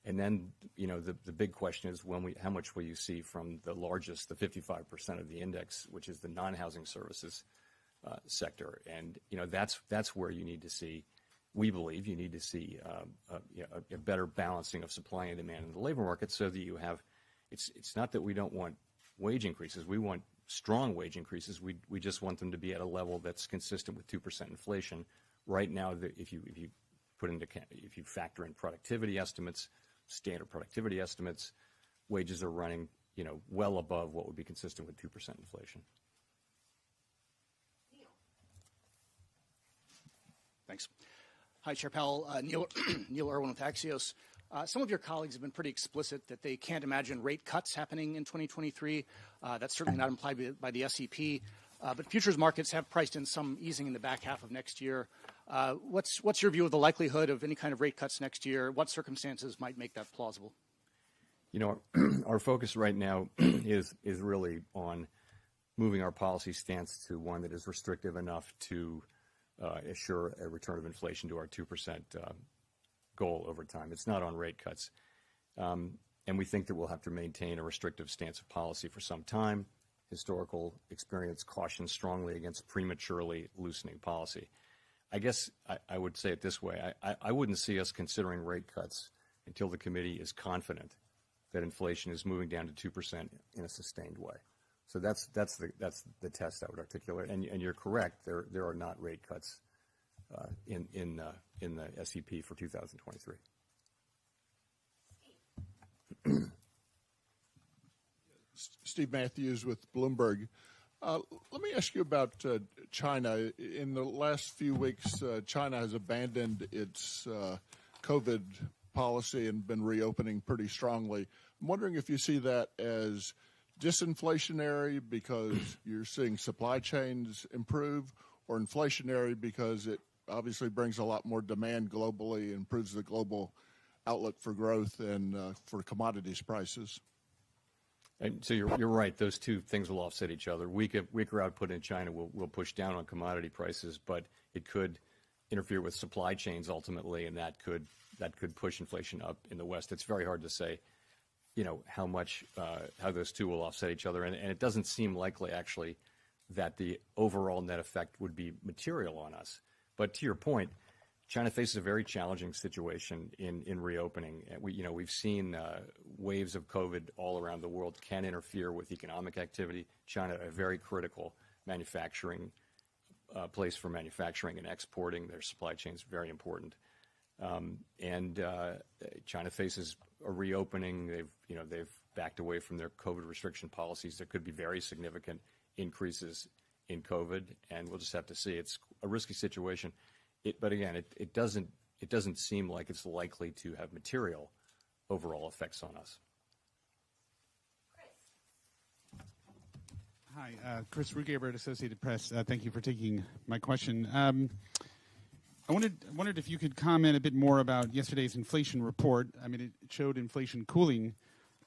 And then, the big question is how much will you see from the 55% of the index, which is the non-housing services sector. And, that's where you need to see, we believe you need to see a better balancing of supply and demand in the labor market so that you have, it's not that we don't want wage increases. We want strong wage increases. We just want them to be at a level that's consistent with 2% inflation. Right now, if you factor in productivity estimates, standard productivity estimates, wages are running, well above what would be consistent with 2% inflation. Thanks. Hi, Chair Powell. Neil Irwin with Axios. Some of your colleagues have been pretty explicit that they can't imagine rate cuts happening in 2023. That's certainly not implied by the SEP. But futures markets have priced in some easing in the back half of next year. What's your view of the likelihood of any kind of rate cuts next year? What circumstances might make that plausible? Our focus right now is really on moving our policy stance to one that is restrictive enough to assure a return of inflation to our 2% goal over time. It's not on rate cuts. And we think that we'll have to maintain a restrictive stance of policy for some time. Historical experience cautions strongly against prematurely loosening policy. I guess I would say it this way. I wouldn't see us considering rate cuts until the committee is confident that inflation is moving down to 2% in a sustained way. So that's the test I would articulate. And you're correct. There are not rate cuts in the SEP for 2023. Steve Matthews with Bloomberg. Let me ask you about China. In the last few weeks, China has abandoned its COVID policy and been reopening pretty strongly. I'm wondering if you see that as disinflationary because you're seeing supply chains improve, or inflationary because it obviously brings a lot more demand globally, improves the global outlook for growth and for commodities prices. And so you're right. Those two things will offset each other. Weaker output in China will push down on commodity prices, but it could interfere with supply chains ultimately, and that could push inflation up in the West. It's very hard to say, how those two will offset each other, and it doesn't seem likely actually that the overall net effect would be material on us. But to your point, China faces a very challenging situation in reopening. We've seen waves of COVID all around the world can interfere with economic activity. China, a very critical manufacturing place for manufacturing and exporting. Their supply chain is very important. And China faces a reopening. They've backed away from their COVID restriction policies. There could be very significant increases in COVID, and we'll just have to see. It's a risky situation. But again, it doesn't seem like it's likely to have material overall effects on us. Hi, Chris Rugaber at Associated Press. Thank you for taking my question. I wondered if you could comment a bit more about yesterday's inflation report. I mean, it showed inflation cooling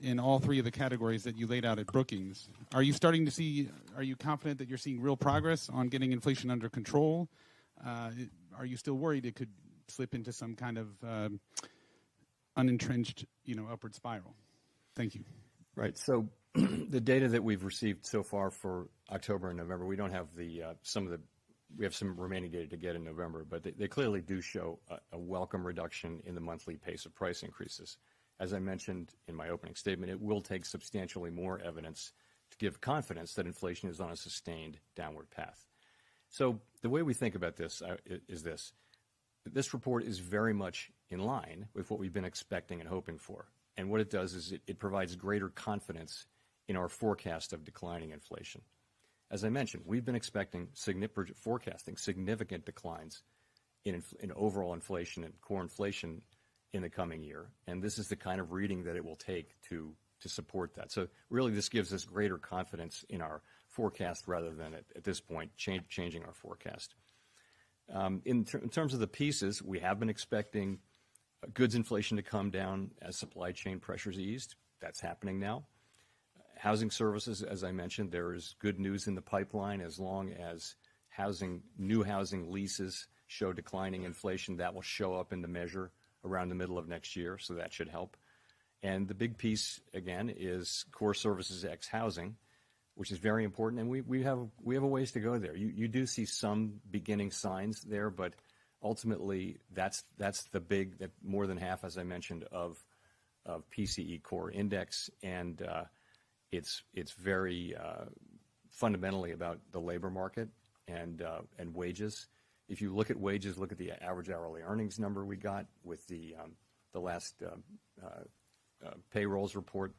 in all three of the categories that you laid out at Brookings. Are you confident that you're seeing real progress on getting inflation under control? Are you still worried it could slip into some kind of unentrenched, upward spiral? Thank you. Right. So the data that we've received so far for October and November, we don't have some of we have some remaining data to get in November, but they clearly do show a welcome reduction in the monthly pace of price increases. As I mentioned in my opening statement, it will take substantially more evidence to give confidence that inflation is on a sustained downward path. So the way we think about this is this. This report is very much in line with what we've been expecting and hoping for. And what it does is it provides greater confidence in our forecast of declining inflation. As I mentioned, we've been forecasting significant declines in overall inflation and core inflation in the coming year. And this is the kind of reading that it will take to support that. So really this gives us greater confidence in our forecast rather than at this point changing our forecast. In terms of the pieces, we have been expecting goods inflation to come down as supply chain pressures eased. That's happening now. Housing services, as I mentioned, there is good news in the pipeline as long as new housing leases show declining inflation. That will show up in the measure around the middle of next year, so that should help. And the big piece, again, is core services ex housing, which is very important, and we have a ways to go there. You do see some beginning signs there, but ultimately that's that more than half, as I mentioned, of PCE core index, and it's very fundamentally about the labor market and wages. If you look at wages, look at the average hourly earnings number we got with the last payrolls report.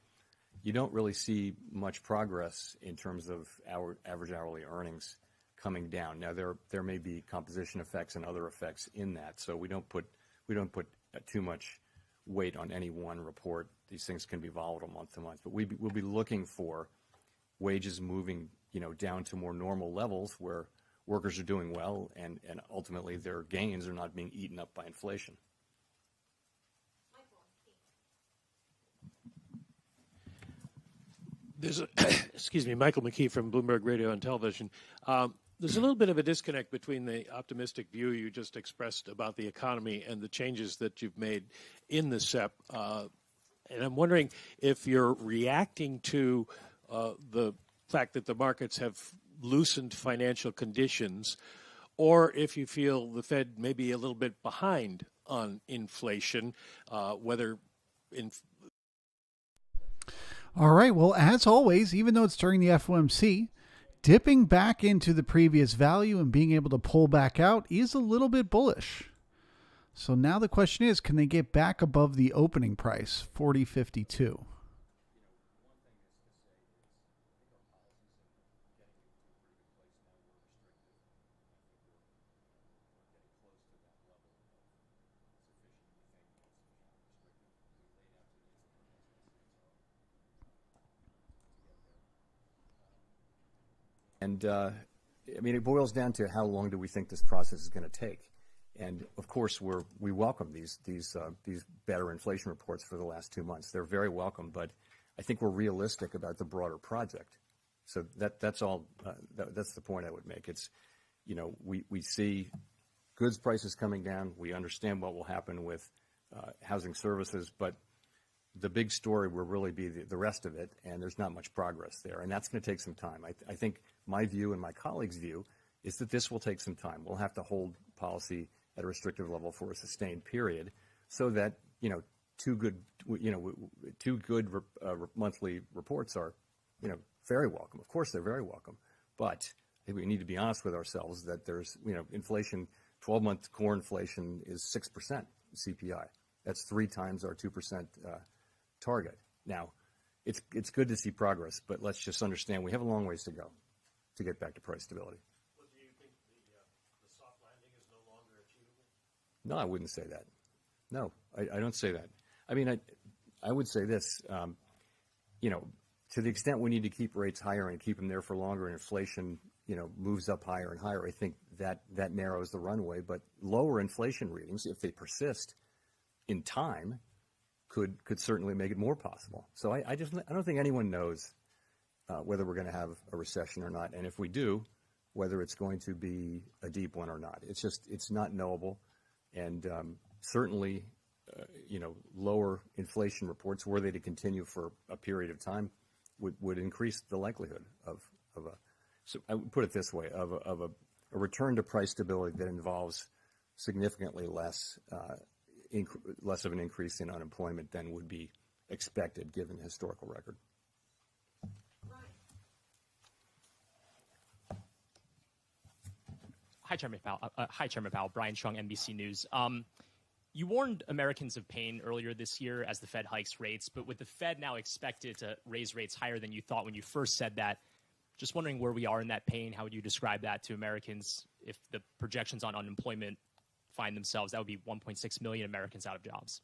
You don't really see much progress in terms of our average hourly earnings coming down. Now there may be composition effects and other effects in that, so we don't put too much weight on any one report. These things can be volatile month to month, but we'll be looking for wages moving down to more normal levels where workers are doing well and ultimately their gains are not being eaten up by inflation. Excuse me, Michael McKee from Bloomberg Radio and Television. There's a little bit of a disconnect between the optimistic view you just expressed about the economy and the changes that you've made in the SEP. And I'm wondering if you're reacting to the fact that the markets have loosened financial conditions, or if you feel the Fed may be a little bit behind on inflation, whether in. All right. Well, as always, even though it's during the FOMC, dipping back into the previous value and being able to pull back out is a little bit bullish. So now the question is, can they get back above the opening price, 40.52? And it boils down to how long do we think this process is going to take? And of course, we welcome these better inflation reports for the last 2 months. They're very welcome, but I think we're realistic about the broader project. So that's all. That's the point I would make. It's, we see goods prices coming down. We understand what will happen with housing services, but the big story will really be the rest of it, and there's not much progress there, and that's going to take some time. I think my view and my colleagues' view is that this will take some time. We'll have to hold policy at a restrictive level for a sustained period, so that two good monthly reports are very welcome. Of course, they're very welcome, but I think we need to be honest with ourselves that there's inflation. 12-month core inflation is 6% CPI. That's 3 times our 2% target. Now, it's good to see progress, but let's just understand we have a long ways to go to get back to price stability. Well, do you think the soft landing is no longer achievable? No, I wouldn't say that. No, I don't say that. I mean, I would say this, to the extent we need to keep rates higher and keep them there for longer and inflation, moves up higher and higher, I think that narrows the runway. But lower inflation readings, if they persist in time, could certainly make it more possible. So I don't think anyone knows whether we're going to have a recession or not, and if we do, whether it's going to be a deep one or not. It's not knowable, and certainly, lower inflation reports, were they to continue for a period of time, would increase the likelihood of a. So I would put it this way: of a return to price stability that involves significantly less of an increase in unemployment than would be expected given the historical record. Hi, Chairman Powell. Brian Chung, NBC News. You warned Americans of pain earlier this year as the Fed hikes rates, but with the Fed now expected to raise rates higher than you thought when you first said that, just wondering where we are in that pain. How would you describe that to Americans if the projections on unemployment find themselves? That would be 1.6 million Americans out of jobs.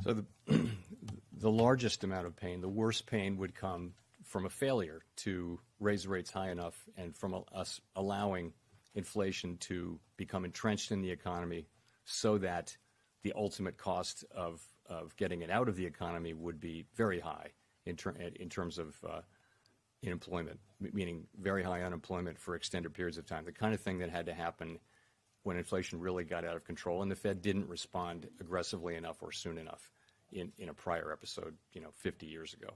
So the largest amount of pain, the worst pain would come from a failure to raise rates high enough and from us allowing inflation to become entrenched in the economy so that the ultimate cost of getting it out of the economy would be very high in terms of unemployment, meaning very high unemployment for extended periods of time, the kind of thing that had to happen when inflation really got out of control and the Fed didn't respond aggressively enough or soon enough in a prior episode, 50 years ago.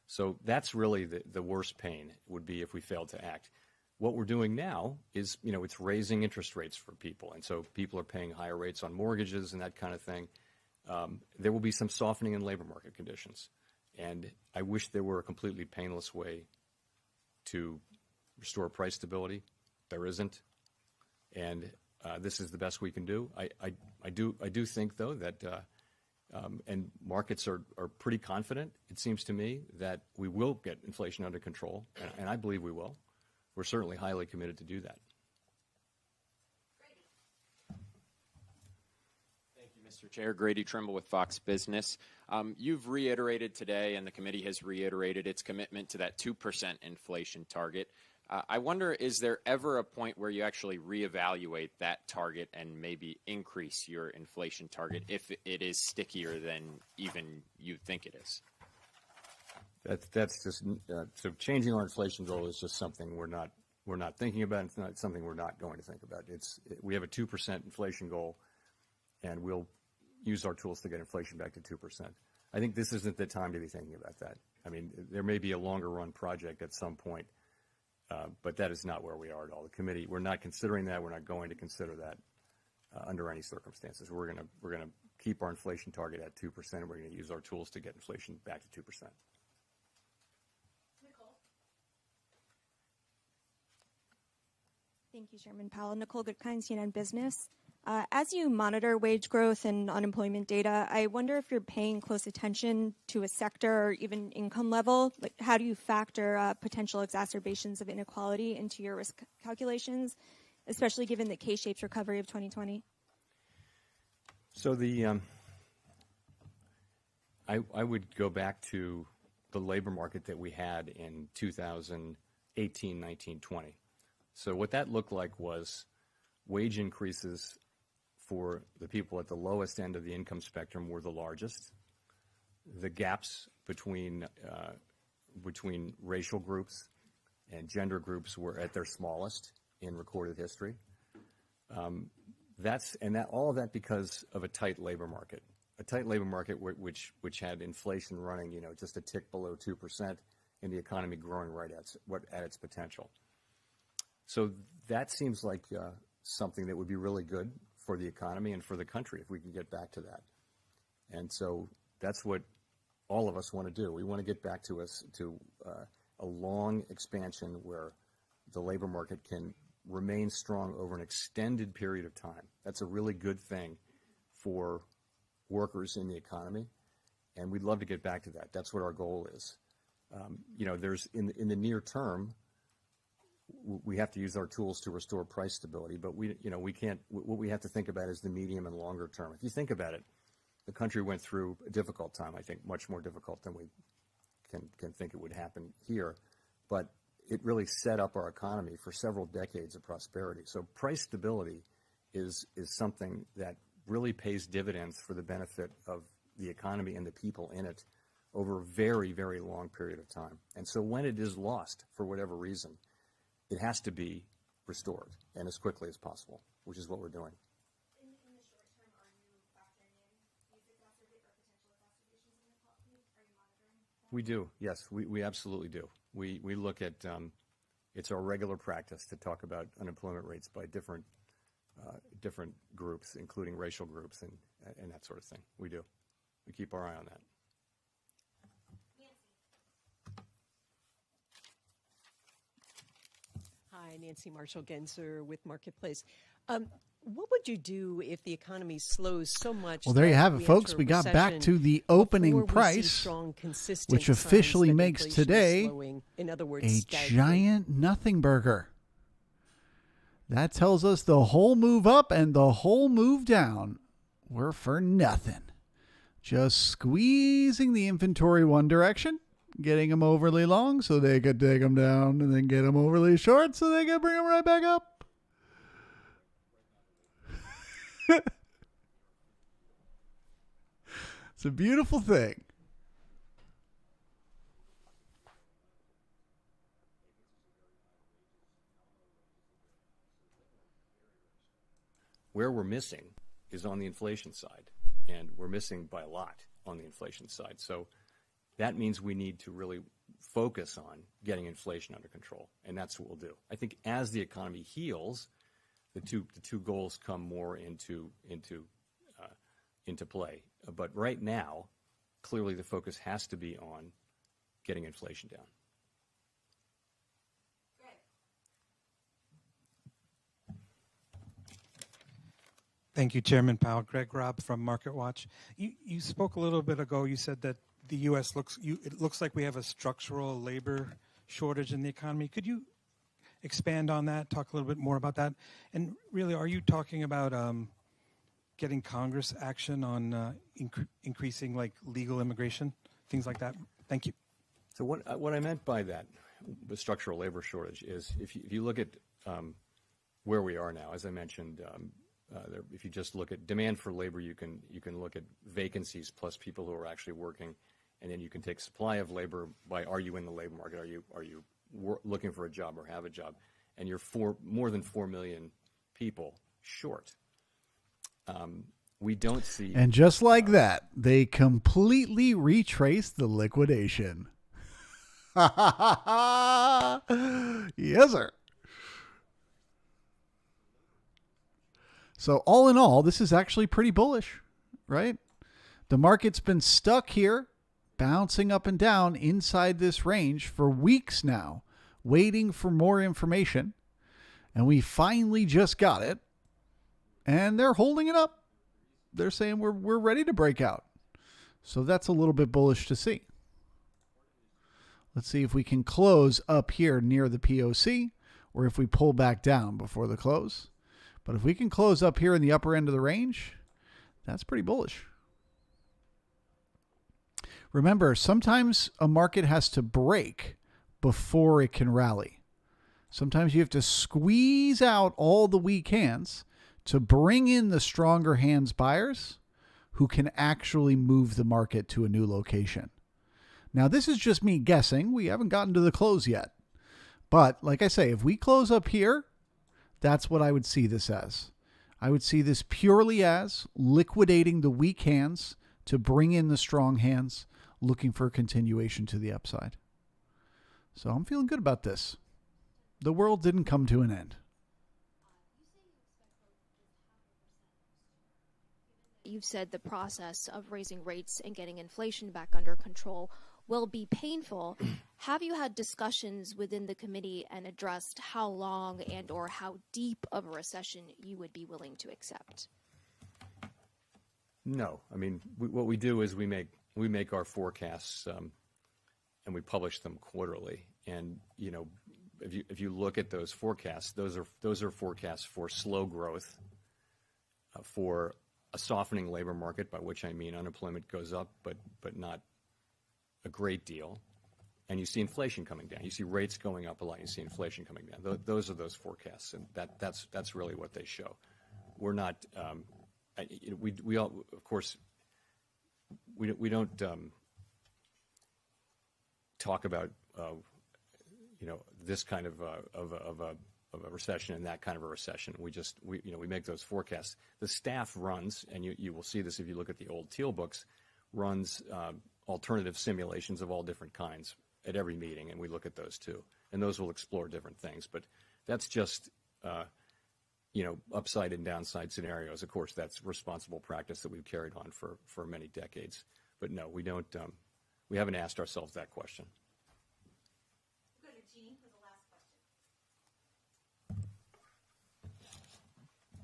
So that's really the worst pain would be if we failed to act. What we're doing now is, it's raising interest rates for people. And so people are paying higher rates on mortgages and that kind of thing. There will be some softening in labor market conditions. And I wish there were a completely painless way to restore price stability. There isn't. And this is the best we can do. I do think, though, that and markets are pretty confident, it seems to me, that we will get inflation under control, and I believe we will. We're certainly highly committed to do that. Thank you, Mr. Chair. Grady Trimble with Fox Business. You've reiterated today, and the committee has reiterated its commitment to that 2% inflation target. I wonder, is there ever a point where you actually reevaluate that target and maybe increase your inflation target if it is stickier than even you think it is? That's just so changing our inflation goal is just something we're not thinking about. It's not something we're not going to think about. We have a 2% inflation goal, and we'll use our tools to get inflation back to 2%. I think this isn't the time to be thinking about that. I mean, there may be a longer run project at some point, but that is not where we are at all. The committee, we're not considering that. We're not going to consider that under any circumstances. We're going to keep our inflation target at 2%, and we're going to use our tools to get inflation back to 2%. Thank you, Chairman Powell. Nicole Goodkind, CNN Business. As you monitor wage growth and unemployment data, I wonder if you're paying close attention to a sector or even income level. Like, how do you factor potential exacerbations of inequality into your risk calculations, especially given the K-shaped recovery of 2020? So I would go back to the labor market that we had in 2018, 19, 20. So what that looked like was wage increases for the people at the lowest end of the income spectrum were the largest. The gaps between racial groups and gender groups were at their smallest in recorded history. All of that because of a tight labor market. A tight labor market which had inflation running, just a tick below 2%, and the economy growing right at its potential. So that seems like something that would be really good for the economy and for the country if we can get back to that. And so that's what all of us want to do. We want to get back to a long expansion where the labor market can remain strong over an extended period of time. That's a really good thing for workers in the economy, and we'd love to get back to that. That's what our goal is. There's in the near term, we have to use our tools to restore price stability, but we can't. What we have to think about is the medium and longer term. If you think about it, the country went through a difficult time. I think much more difficult than we can think it would happen here, but it really set up our economy for several decades of prosperity. So price stability is something that really pays dividends for the benefit of the economy and the people in it over a very, very long period of time. And so when it is lost for whatever reason, it has to be restored, and as quickly as possible, which is what we're doing. In the short term, are you factoring in these potential exacerbations in inequality? Are you monitoring that? We do, yes. We absolutely do. We look at It's our regular practice to talk about unemployment rates by different groups, including racial groups and that sort of thing. We do. We keep our eye on that. Hi, Nancy Marshall-Genzer with Marketplace. What would you do if the economy slows so much? Well, there you have it, folks. enter We got back recession to the opening before we see price, strong, consistent which signs officially that makes inflation is today slowing? In other words, a stagnant? giant nothing burger. That tells us the whole move up and the whole move down were for nothing. Just squeezing the inventory one direction, getting them overly long so they could take them down, and then get them overly short so they could bring them right back up. It's a beautiful thing. Where we're missing is on the inflation side, and we're missing by a lot on the inflation side. So that means we need to really focus on getting inflation under control, and that's what we'll do. I think as the economy heals, the two goals come more into play. But right now, clearly the focus has to be on getting inflation down. Thank you, Chairman Powell. Greg Robb from MarketWatch. You spoke a little bit ago. You said that the U.S. it looks like we have a structural labor shortage in the economy. Could you expand on that? Talk a little bit more about that. And really, are you talking about getting Congress action on increasing like legal immigration, things like that? Thank you. So what I meant by that, the structural labor shortage, is if you look at where we are now, as I mentioned. If you just look at demand for labor, you can look at vacancies plus people who are actually working, and then you can take supply of labor by are you in the labor market, are you looking for a job or have a job, and you're more than 4 million people short. We don't see, and just like that, they completely retraced the liquidation. Yes, sir. So all in all, this is actually pretty bullish, right? The market's been stuck here, bouncing up and down inside this range for weeks now, waiting for more information. And we finally just got it. And they're holding it up. They're saying we're ready to break out. So that's a little bit bullish to see. Let's see if we can close up here near the POC, or if we pull back down before the close. But if we can close up here in the upper end of the range, that's pretty bullish. Remember, sometimes a market has to break before it can rally. Sometimes you have to squeeze out all the weak hands to bring in the stronger hands buyers who can actually move the market to a new location. Now, this is just me guessing. We haven't gotten to the close yet. But like I say, if we close up here, that's what I would see this as. I would see this purely as liquidating the weak hands to bring in the strong hands, looking for a continuation to the upside. So I'm feeling good about this. The world didn't come to an end. You've said the process of raising rates and getting inflation back under control will be painful. Have you had discussions within the committee and addressed how long and or how deep of a recession you would be willing to accept? No. I mean, what we do is we make our forecasts and we publish them quarterly. And you know, if you look at those forecasts, those are forecasts for slow growth, for a softening labor market, by which I mean unemployment goes up, but not a great deal, and you see inflation coming down. You see rates going up a lot. You see inflation coming down. Those are those forecasts, and that's really what they show. We're not. We all, of course, we don't talk about this kind of a recession and that kind of a recession. We make those forecasts. The staff runs, and you will see this if you look at the old Teal books, runs alternative simulations of all different kinds at every meeting, and we look at those too. and those will explore different things. But that's just, upside and downside scenarios. Of course, that's responsible practice that we've carried on for many decades. But no, we don't. We haven't asked ourselves that question. We'll go to Jean for the last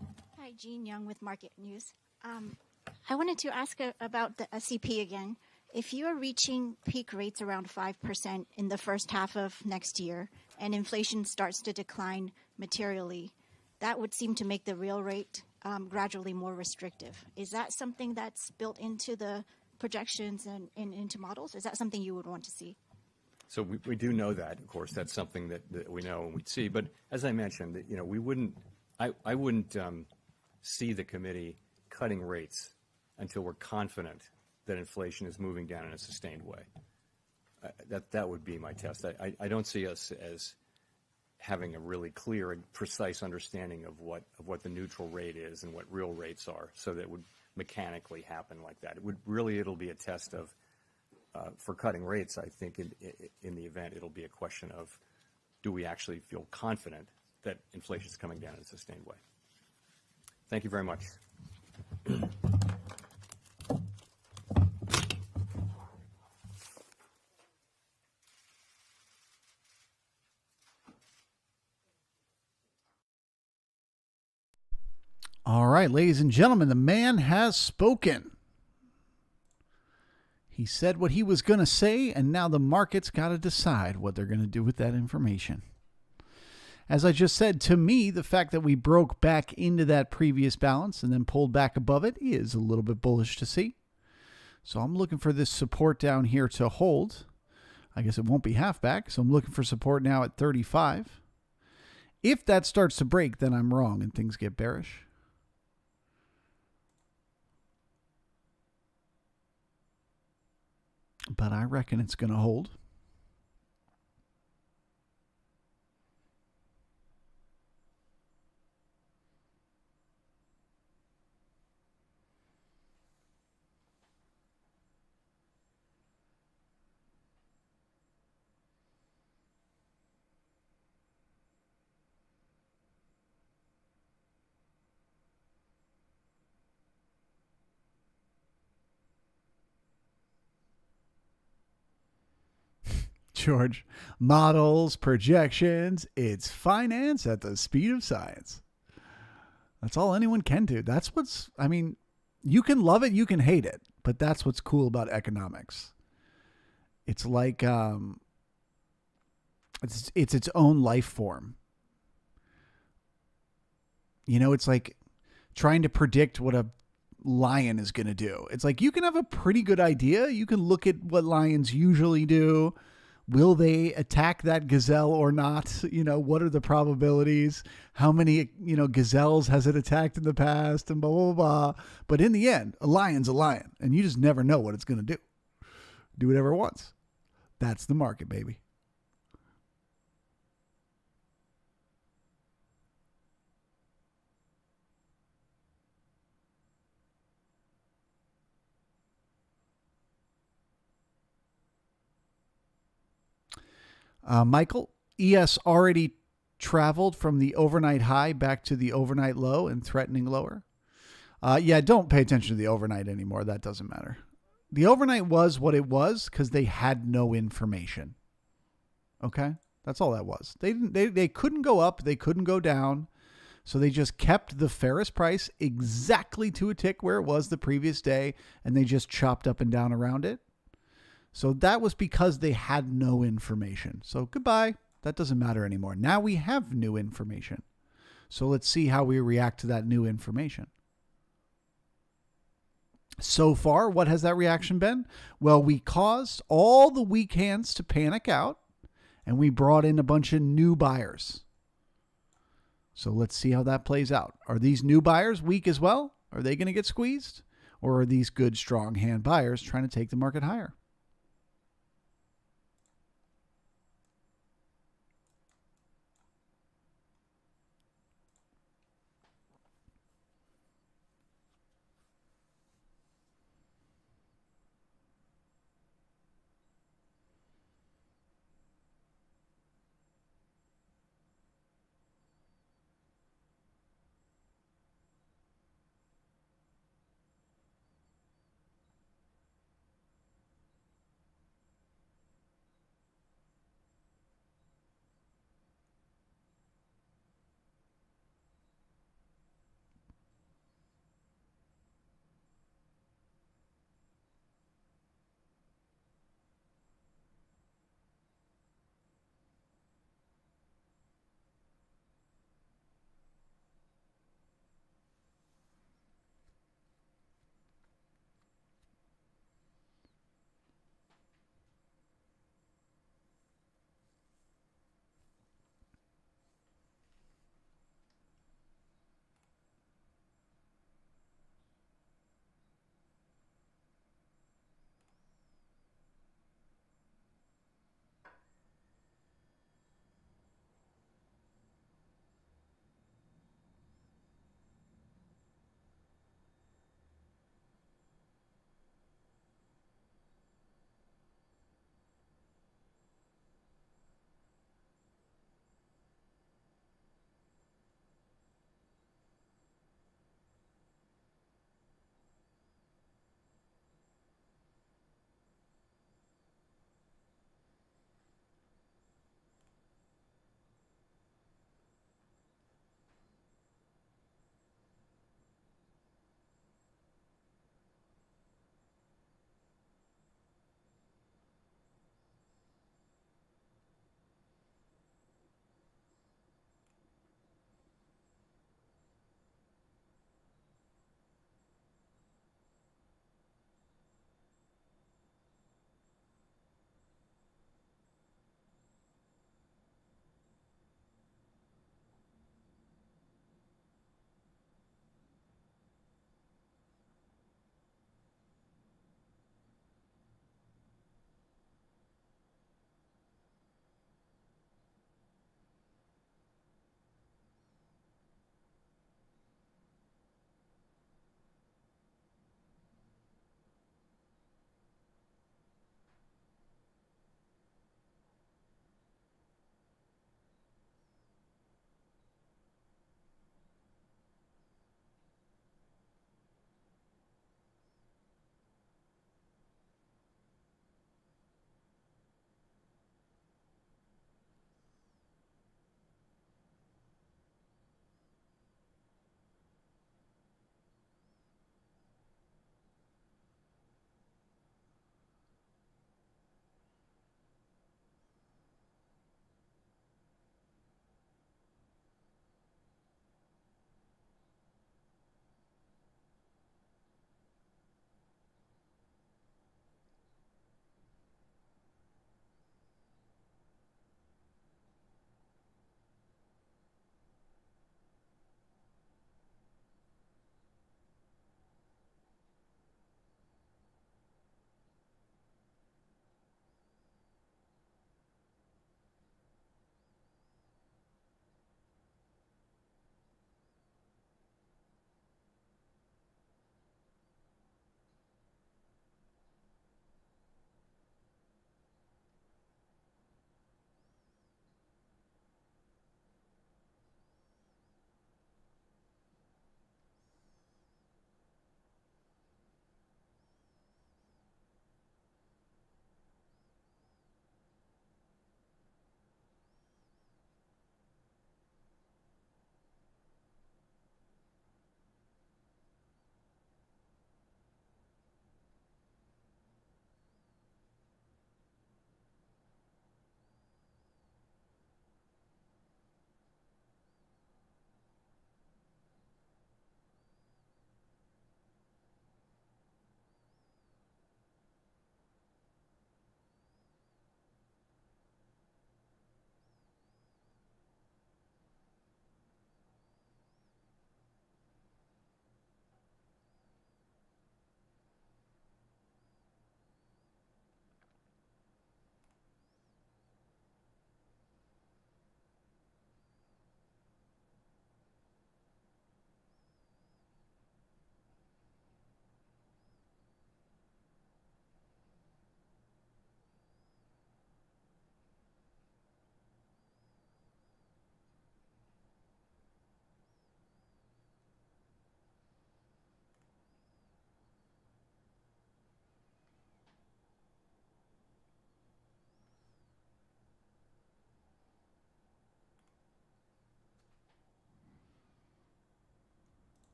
question. Hi, Jean Young with Market News. I wanted to ask about the SEP again. If you are reaching peak rates around 5% in the first half of next year and inflation starts to decline materially, that would seem to make the real rate gradually more restrictive. Is that something that's built into the projections and into models? Is that something you would want to see? So we do know that, of course. That's something that we know and we'd see. But as I mentioned, we wouldn't. I wouldn't see the committee cutting rates until we're confident that inflation is moving down in a sustained way. That would be my test. I don't see us as having a really clear and precise understanding of what the neutral rate is and what real rates are, so that it would mechanically happen like that. It'll be a test of for cutting rates. I think in the event it'll be a question of, do we actually feel confident that inflation is coming down in a sustained way? Thank you very much. All right, ladies and gentlemen, the man has spoken. He said what he was going to say, and now the market's got to decide what they're going to do with that information. As I just said, to me, the fact that we broke back into that previous balance and then pulled back above it is a little bit bullish to see. So I'm looking for this support down here to hold. I guess it won't be half back, so I'm looking for support now at 35. If that starts to break, then I'm wrong and things get bearish. But I reckon it's going to hold. George, models, projections, it's finance at the speed of science. That's all anyone can do. That's what's, you can love it, you can hate it, but that's what's cool about economics. It's like, it's its own life form. It's like trying to predict what a lion is going to do. It's like you can have a pretty good idea. You can look at what lions usually do. Will they attack that gazelle or not? What are the probabilities? How many, gazelles has it attacked in the past, and blah, blah, blah. But in the end, a lion's a lion, and you just never know what it's going to do. Do whatever it wants. That's the market, baby. Michael, ES already traveled from the overnight high back to the overnight low and threatening lower. Yeah, don't pay attention to the overnight anymore. That doesn't matter. The overnight was what it was because they had no information. Okay? That's all that was. They couldn't go up. They couldn't go down. So they just kept the Ferris price exactly to a tick where it was the previous day, and they just chopped up and down around it. So that was because they had no information. So goodbye. That doesn't matter anymore. Now we have new information. So let's see how we react to that new information. So far, what has that reaction been? Well, we caused all the weak hands to panic out, and we brought in a bunch of new buyers. So let's see how that plays out. Are these new buyers weak as well? Are they going to get squeezed? Or are these good, strong hand buyers trying to take the market higher?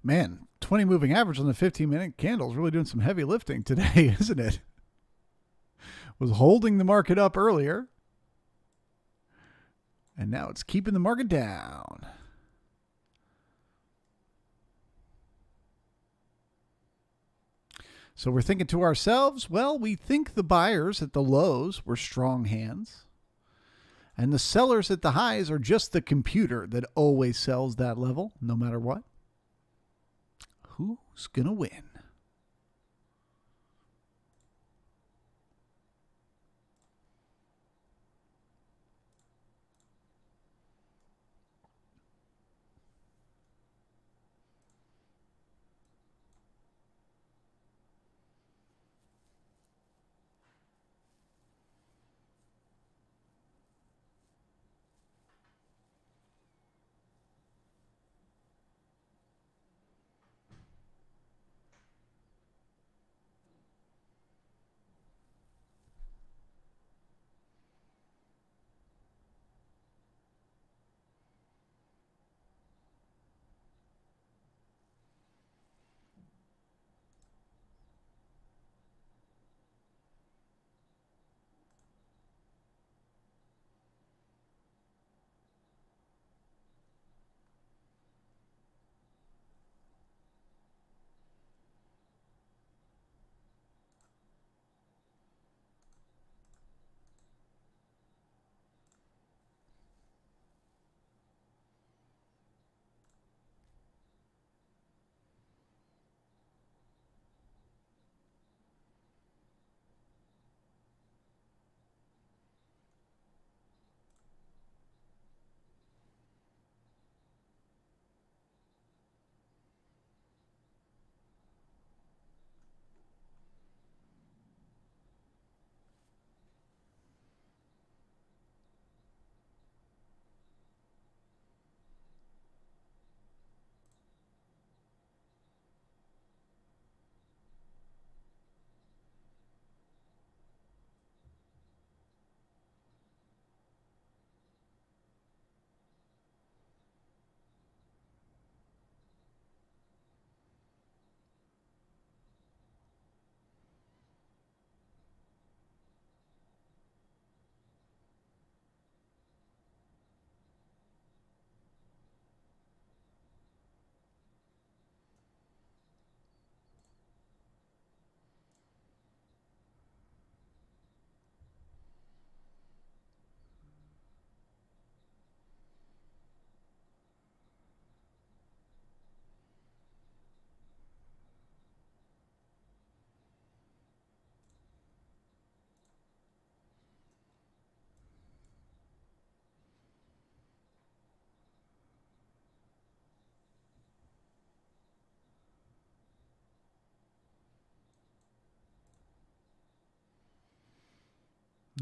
Man, 20 moving average on the 15-minute candle is really doing some heavy lifting today, isn't it? Was holding the market up earlier, and now it's keeping the market down. So we're thinking to ourselves, well, we think the buyers at the lows were strong hands, and the sellers at the highs are just the computer that always sells that level, no matter what. Who's going to win?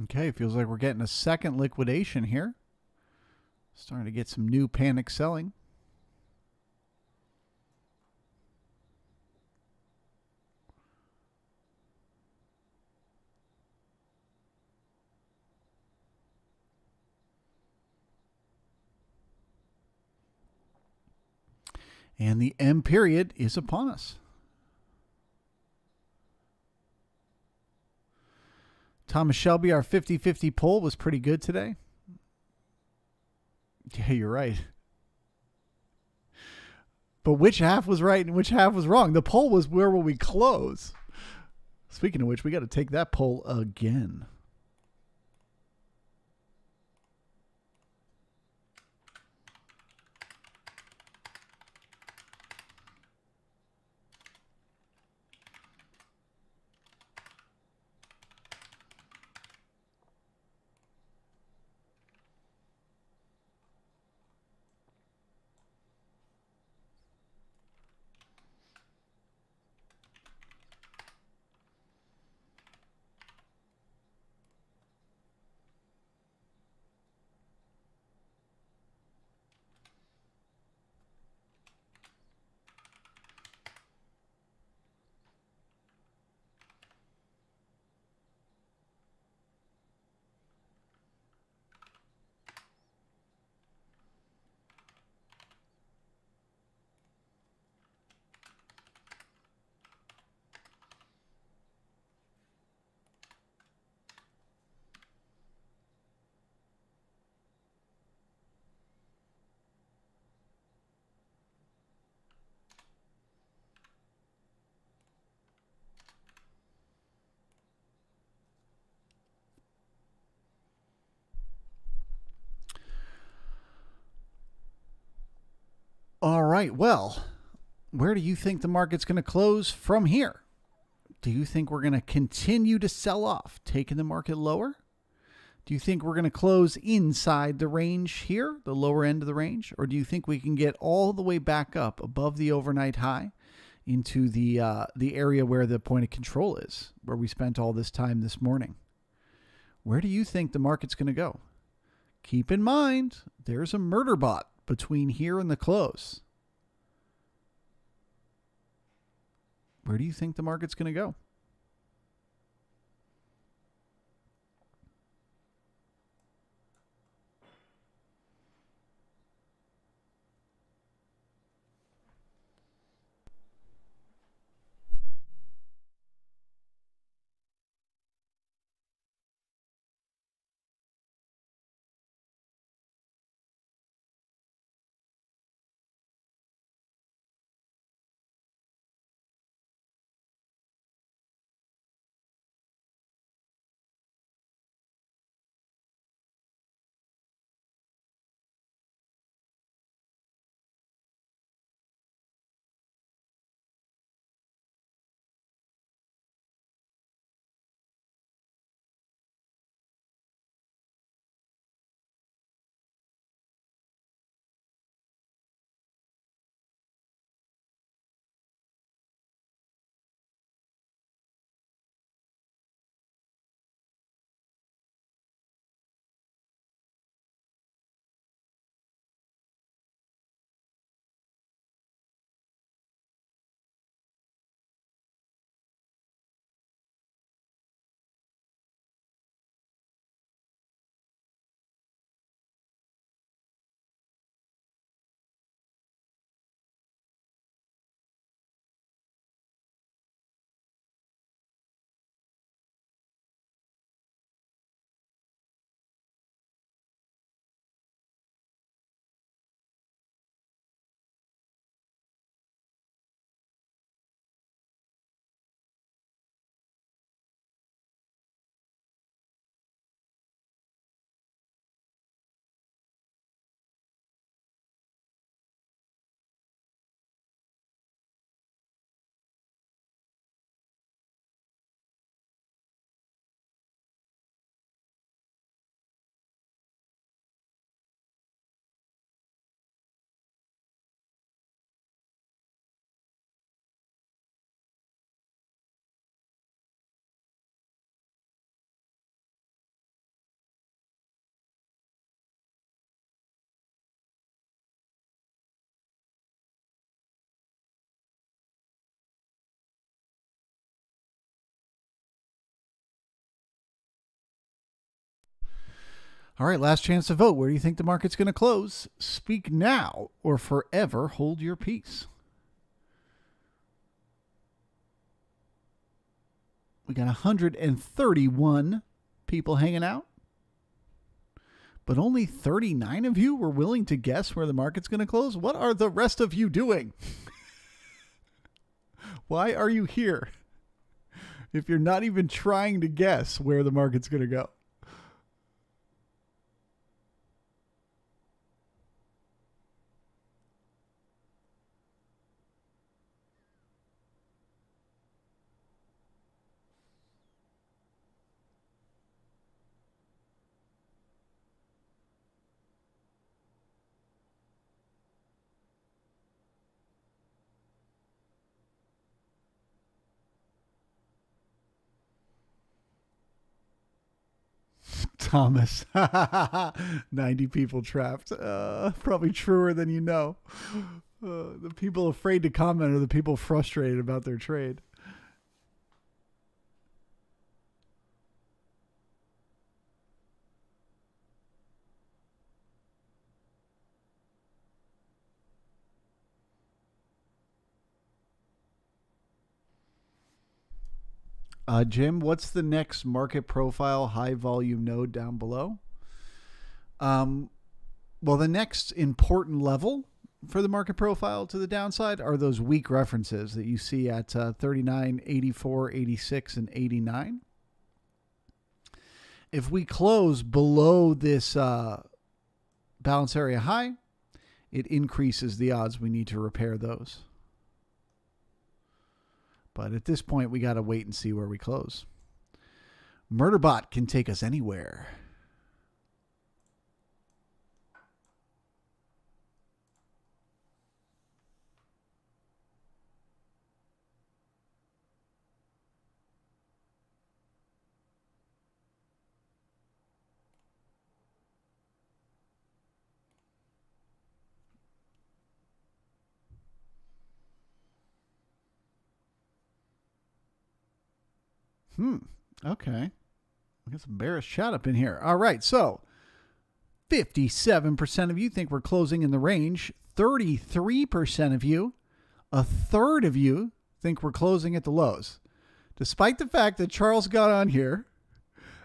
Okay, feels like we're getting a second liquidation here. Starting to get some new panic selling. And the M period is upon us. Thomas Shelby, our 50-50 poll was pretty good today. Yeah, you're right. But which half was right and which half was wrong? The poll was where will we close? Speaking of which, we got to take that poll again. All right. Well, where do you think the market's going to close from here? Do you think we're going to continue to sell off, taking the market lower? Do you think we're going to close inside the range here, the lower end of the range? Or do you think we can get all the way back up above the overnight high into the area where the point of control is, where we spent all this time this morning? Where do you think the market's going to go? Keep in mind, there's a murder bot between here and the close. Where do you think the market's going to go? All right, last chance to vote. Where do you think the market's going to close? Speak now or forever hold your peace. We got 131 people hanging out, but only 39 of you were willing to guess where the market's going to close. What are the rest of you doing? Why are you here if you're not even trying to guess where the market's going to go? Thomas. 90 people trapped. Probably truer than you know. The people afraid to comment are the people frustrated about their trade. Jim, what's the next market profile high volume node down below? Well, the next important level for the market profile to the downside are those weak references that you see at 39, 84, 86, and 89. If we close below this balance area high, it increases the odds we need to repair those. But at this point, we got to wait and see where we close. Murderbot can take us anywhere. Okay. We got some bearish chat up in here. All right. So 57% of you think we're closing in the range. 33% of you, a third of you, think we're closing at the lows. Despite the fact that Charles got on here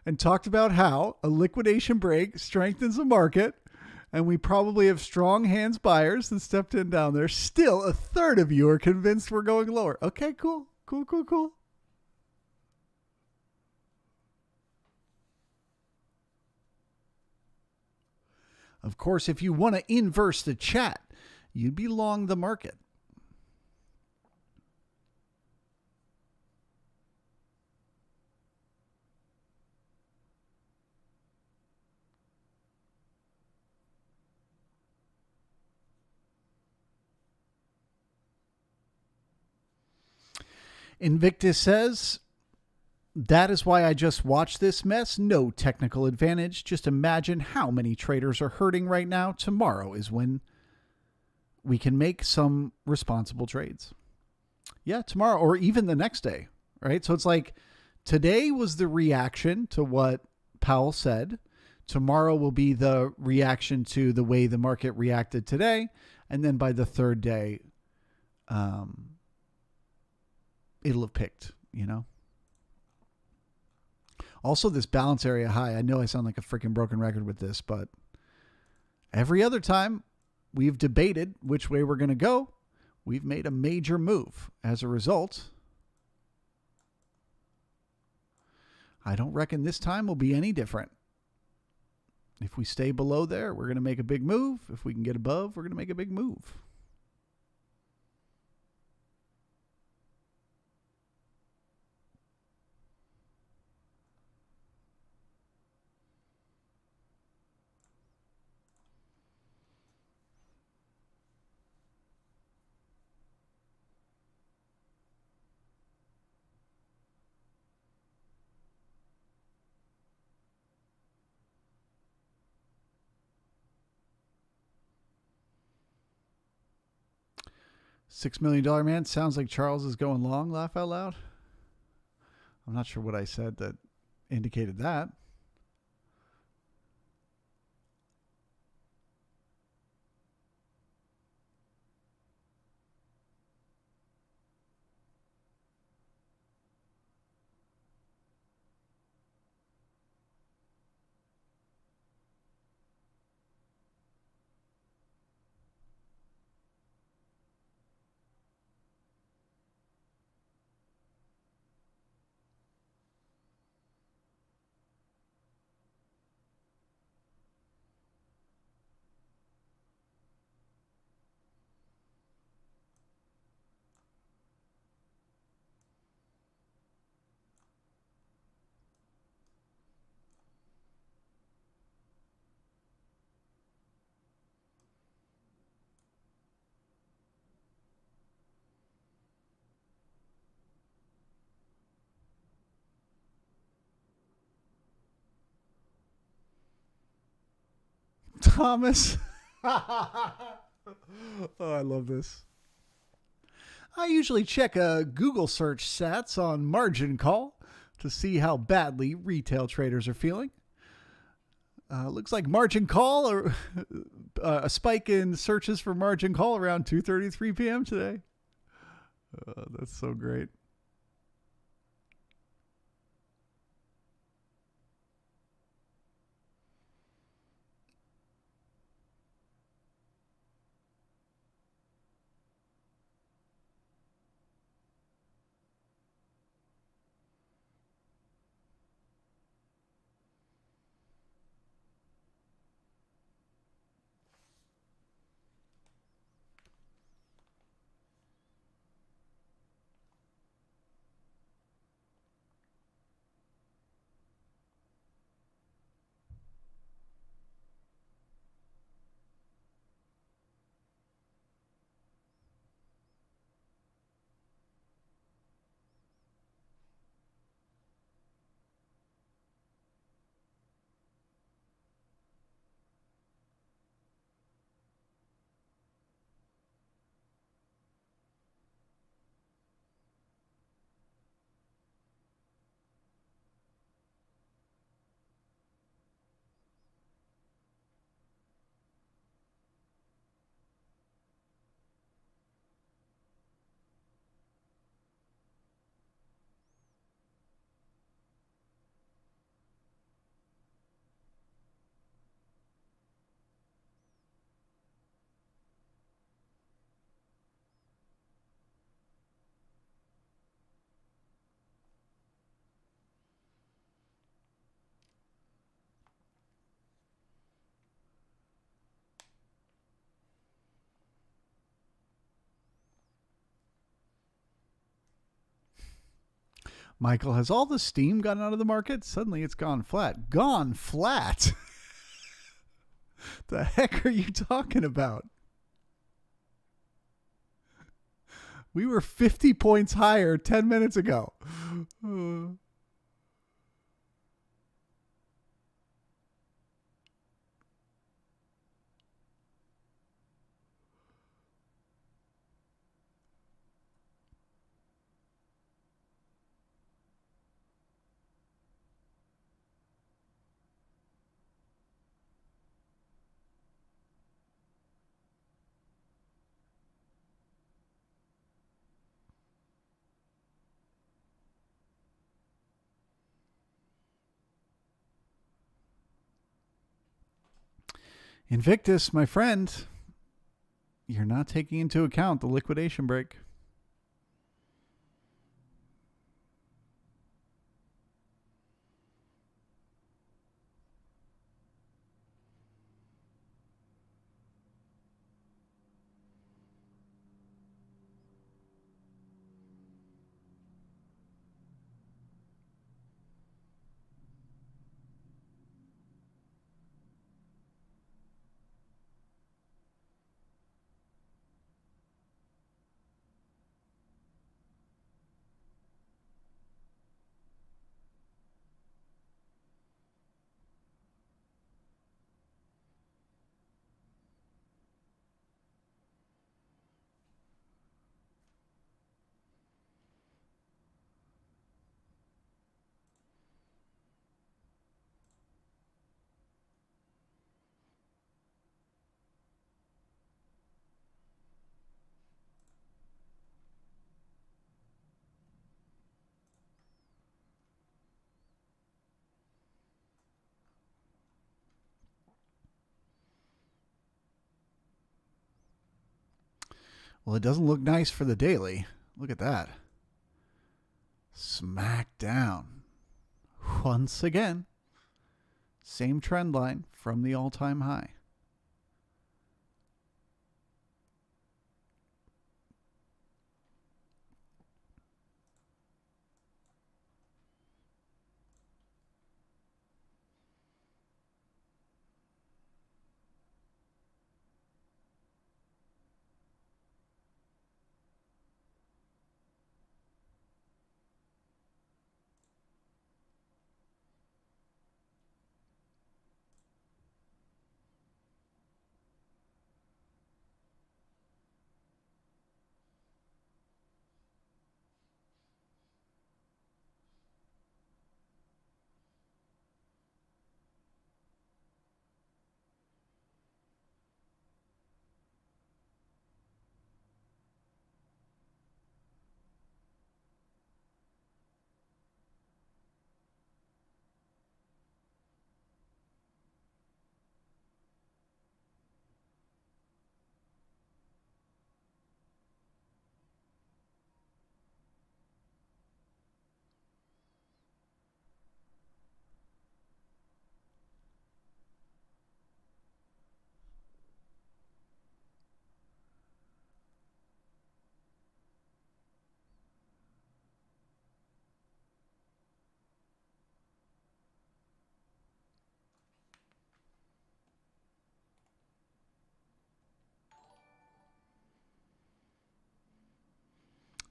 and talked about how a liquidation break strengthens the market and we probably have strong hands buyers that stepped in down there, still a third of you are convinced we're going lower. Okay, cool. Cool. Of course, if you want to inverse the chat, you'd be long the market. Invictus says, that is why I just watched this mess. No technical advantage. Just imagine how many traders are hurting right now. Tomorrow is when we can make some responsible trades. Yeah, tomorrow or even the next day, right? So it's like today was the reaction to what Powell said. Tomorrow will be the reaction to the way the market reacted today. And then by the third day, it'll have picked, you know? Also, this balance area high, I know I sound like a freaking broken record with this, but every other time we've debated which way we're going to go, we've made a major move. As a result, I don't reckon this time will be any different. If we stay below there, we're going to make a big move. If we can get above, we're going to make a big move. $6 million man sounds like Charles is going long. Laugh out loud. I'm not sure what I said that indicated that. Thomas. Oh, I love this. I usually check a Google search stats on margin call to see how badly retail traders are feeling. Looks like margin call, or a spike in searches for margin call around 2:33 p.m. today. That's so great. Michael, has all the steam gone out of the market? Suddenly it's gone flat. Gone flat? The heck are you talking about? We were 50 points higher 10 minutes ago. Invictus, my friend, you're not taking into account the liquidation break. Well, it doesn't look nice for the daily. Look at that. Smack down. Once again. Same trend line from the all-time high.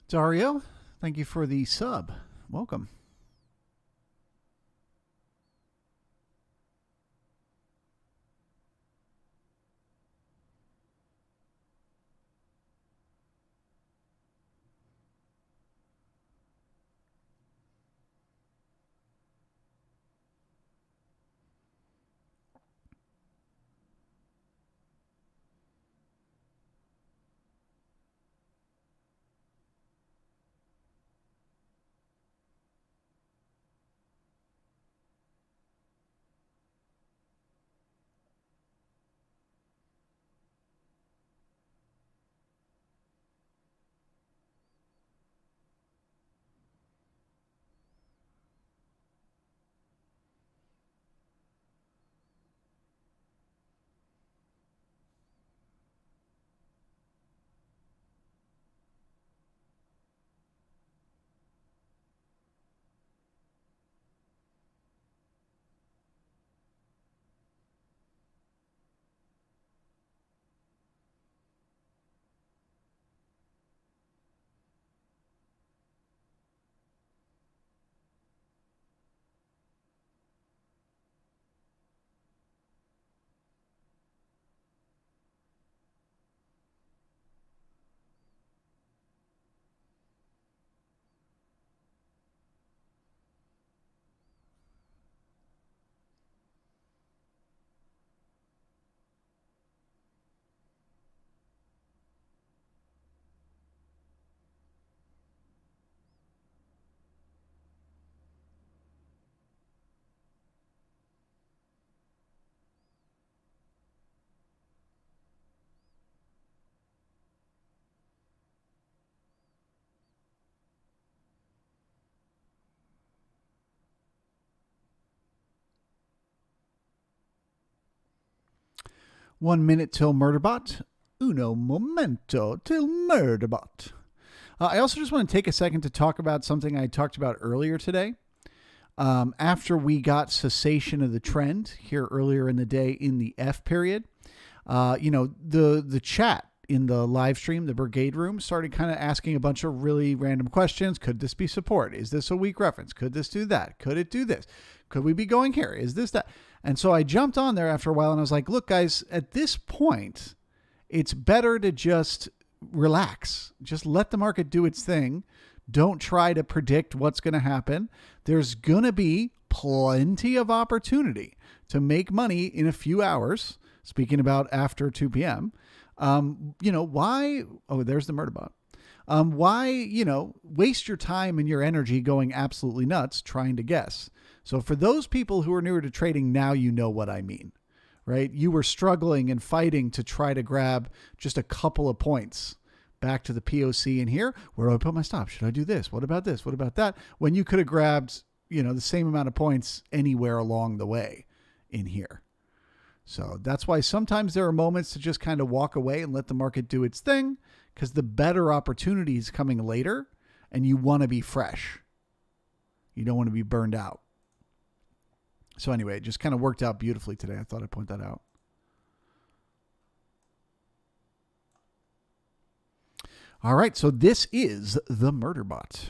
Dario, thank you for the sub. Welcome. 1 minute till Murderbot. Uno momento till Murderbot. I also just want to take a second to talk about something I talked about earlier today. After we got cessation of the trend here earlier in the day in the F period, the chat in the live stream, the Brigade Room, started kind of asking a bunch of really random questions. Could this be support? Is this a weak reference? Could this do that? Could it do this? Could we be going here? Is this that? And so I jumped on there after a while and I was like, look, guys, at this point, it's better to just relax. Just let the market do its thing. Don't try to predict what's going to happen. There's going to be plenty of opportunity to make money in a few hours. Speaking about after 2 p.m., why? Oh, there's the Murderbot. Why, waste your time and your energy going absolutely nuts trying to guess? So for those people who are newer to trading, now you know what I mean, right? You were struggling and fighting to try to grab just a couple of points back to the POC in here. Where do I put my stop? Should I do this? What about this? What about that? When you could have grabbed, the same amount of points anywhere along the way in here. So that's why sometimes there are moments to just kind of walk away and let the market do its thing, because the better opportunity is coming later and you want to be fresh. You don't want to be burned out. So anyway, it just kind of worked out beautifully today. I thought I'd point that out. All right, so this is the Murderbot.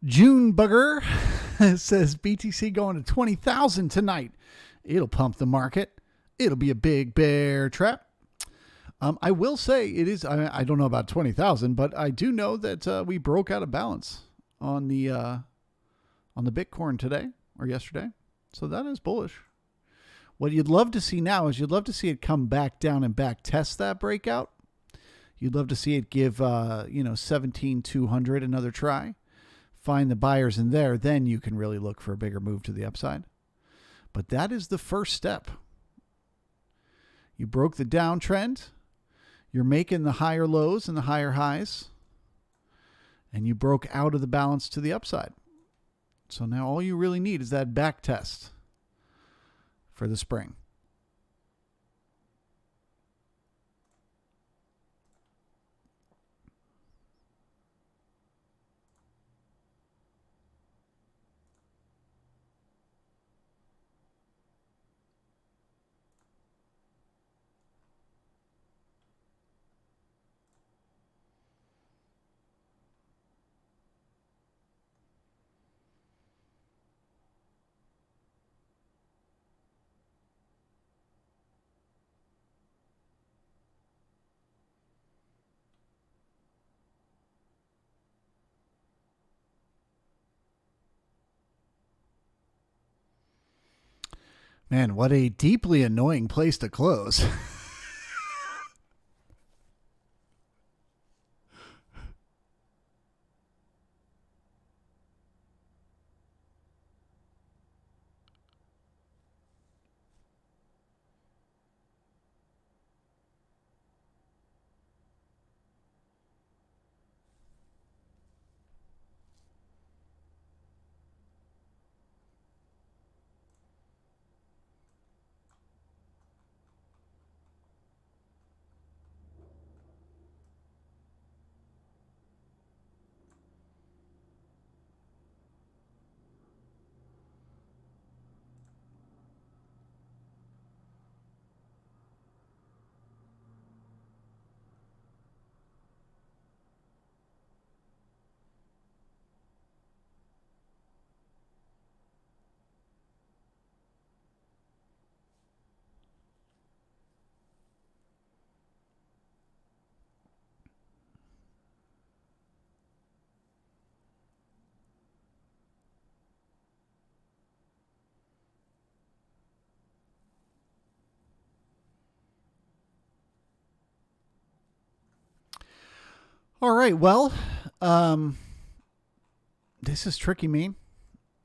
June Bugger says BTC going to 20,000 tonight. It'll pump the market. It'll be a big bear trap. I will say it is. I don't know about 20,000, but I do know that we broke out of balance on the Bitcoin today or yesterday. So that is bullish. What you'd love to see now is you'd love to see it come back down and back test that breakout. You'd love to see it give 17,200 another try. Find the buyers in there. Then you can really look for a bigger move to the upside. But that is the first step. You broke the downtrend. You're making the higher lows and the higher highs. And you broke out of the balance to the upside. So now all you really need is that back test for the spring. Man, what a deeply annoying place to close. All right, well, this is tricky, me.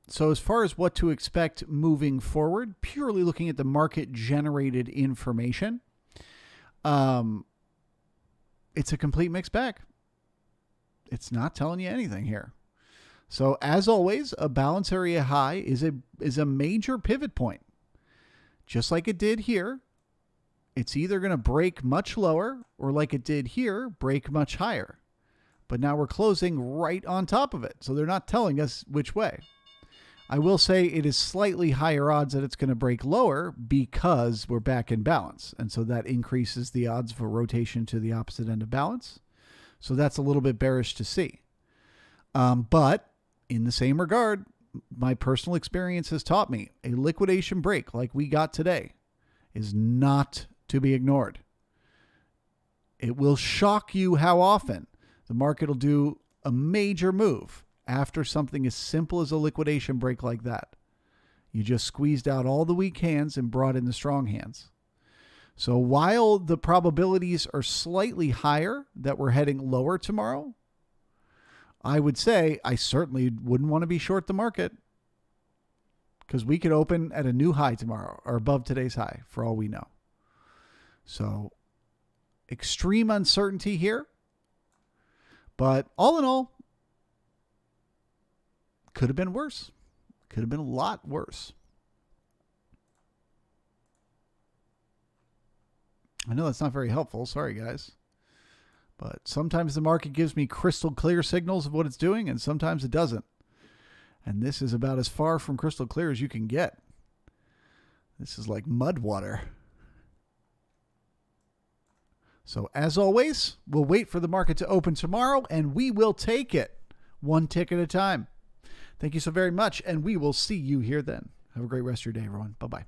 So as far as what to expect moving forward, purely looking at the market-generated information, it's a complete mixed bag. It's not telling you anything here. So as always, a balance area high is a major pivot point. Just like it did here, it's either going to break much lower or like it did here, break much higher. But now we're closing right on top of it. So they're not telling us which way. I will say it is slightly higher odds that it's going to break lower because we're back in balance. And so that increases the odds for rotation to the opposite end of balance. So that's a little bit bearish to see. But in the same regard, my personal experience has taught me a liquidation break like we got today is not to be ignored. It will shock you how often the market will do a major move after something as simple as a liquidation break like that. You just squeezed out all the weak hands and brought in the strong hands. So while the probabilities are slightly higher that we're heading lower tomorrow, I would say I certainly wouldn't want to be short the market because we could open at a new high tomorrow or above today's high for all we know. So extreme uncertainty here. But all in all, could have been worse. Could have been a lot worse. I know that's not very helpful. Sorry, guys. But sometimes the market gives me crystal clear signals of what it's doing, and sometimes it doesn't. And this is about as far from crystal clear as you can get. This is like mud water. So as always, we'll wait for the market to open tomorrow, and we will take it one tick at a time. Thank you so very much, and we will see you here then. Have a great rest of your day, everyone. Bye-bye.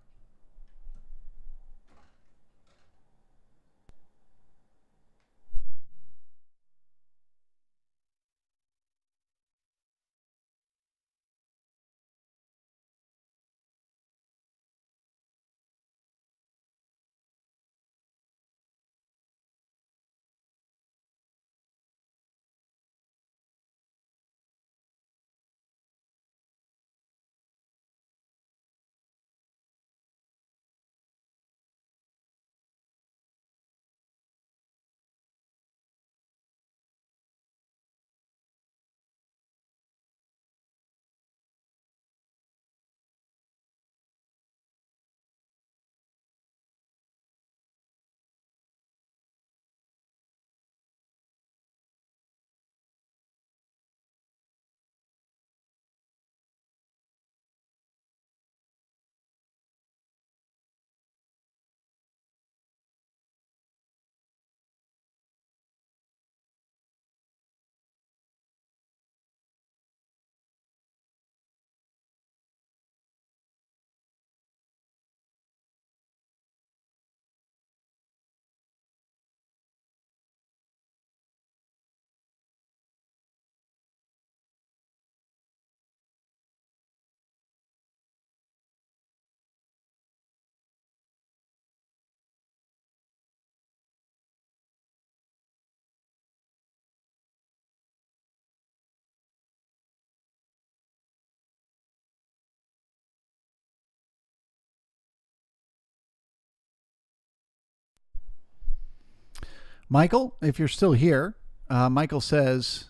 Michael, if you're still here, Michael says,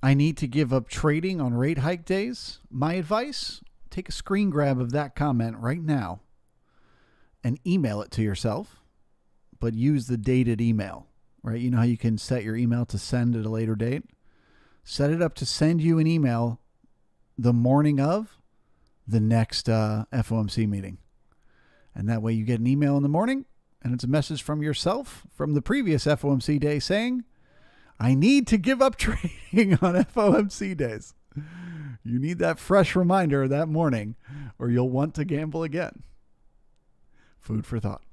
I need to give up trading on rate hike days. My advice, take a screen grab of that comment right now and email it to yourself, but use the dated email, right? You know how you can set your email to send at a later date? Set it up to send you an email the morning of the next FOMC meeting. And that way you get an email in the morning, and it's a message from yourself from the previous FOMC day saying, I need to give up trading on FOMC days. You need that fresh reminder that morning, or you'll want to gamble again. Food for thought.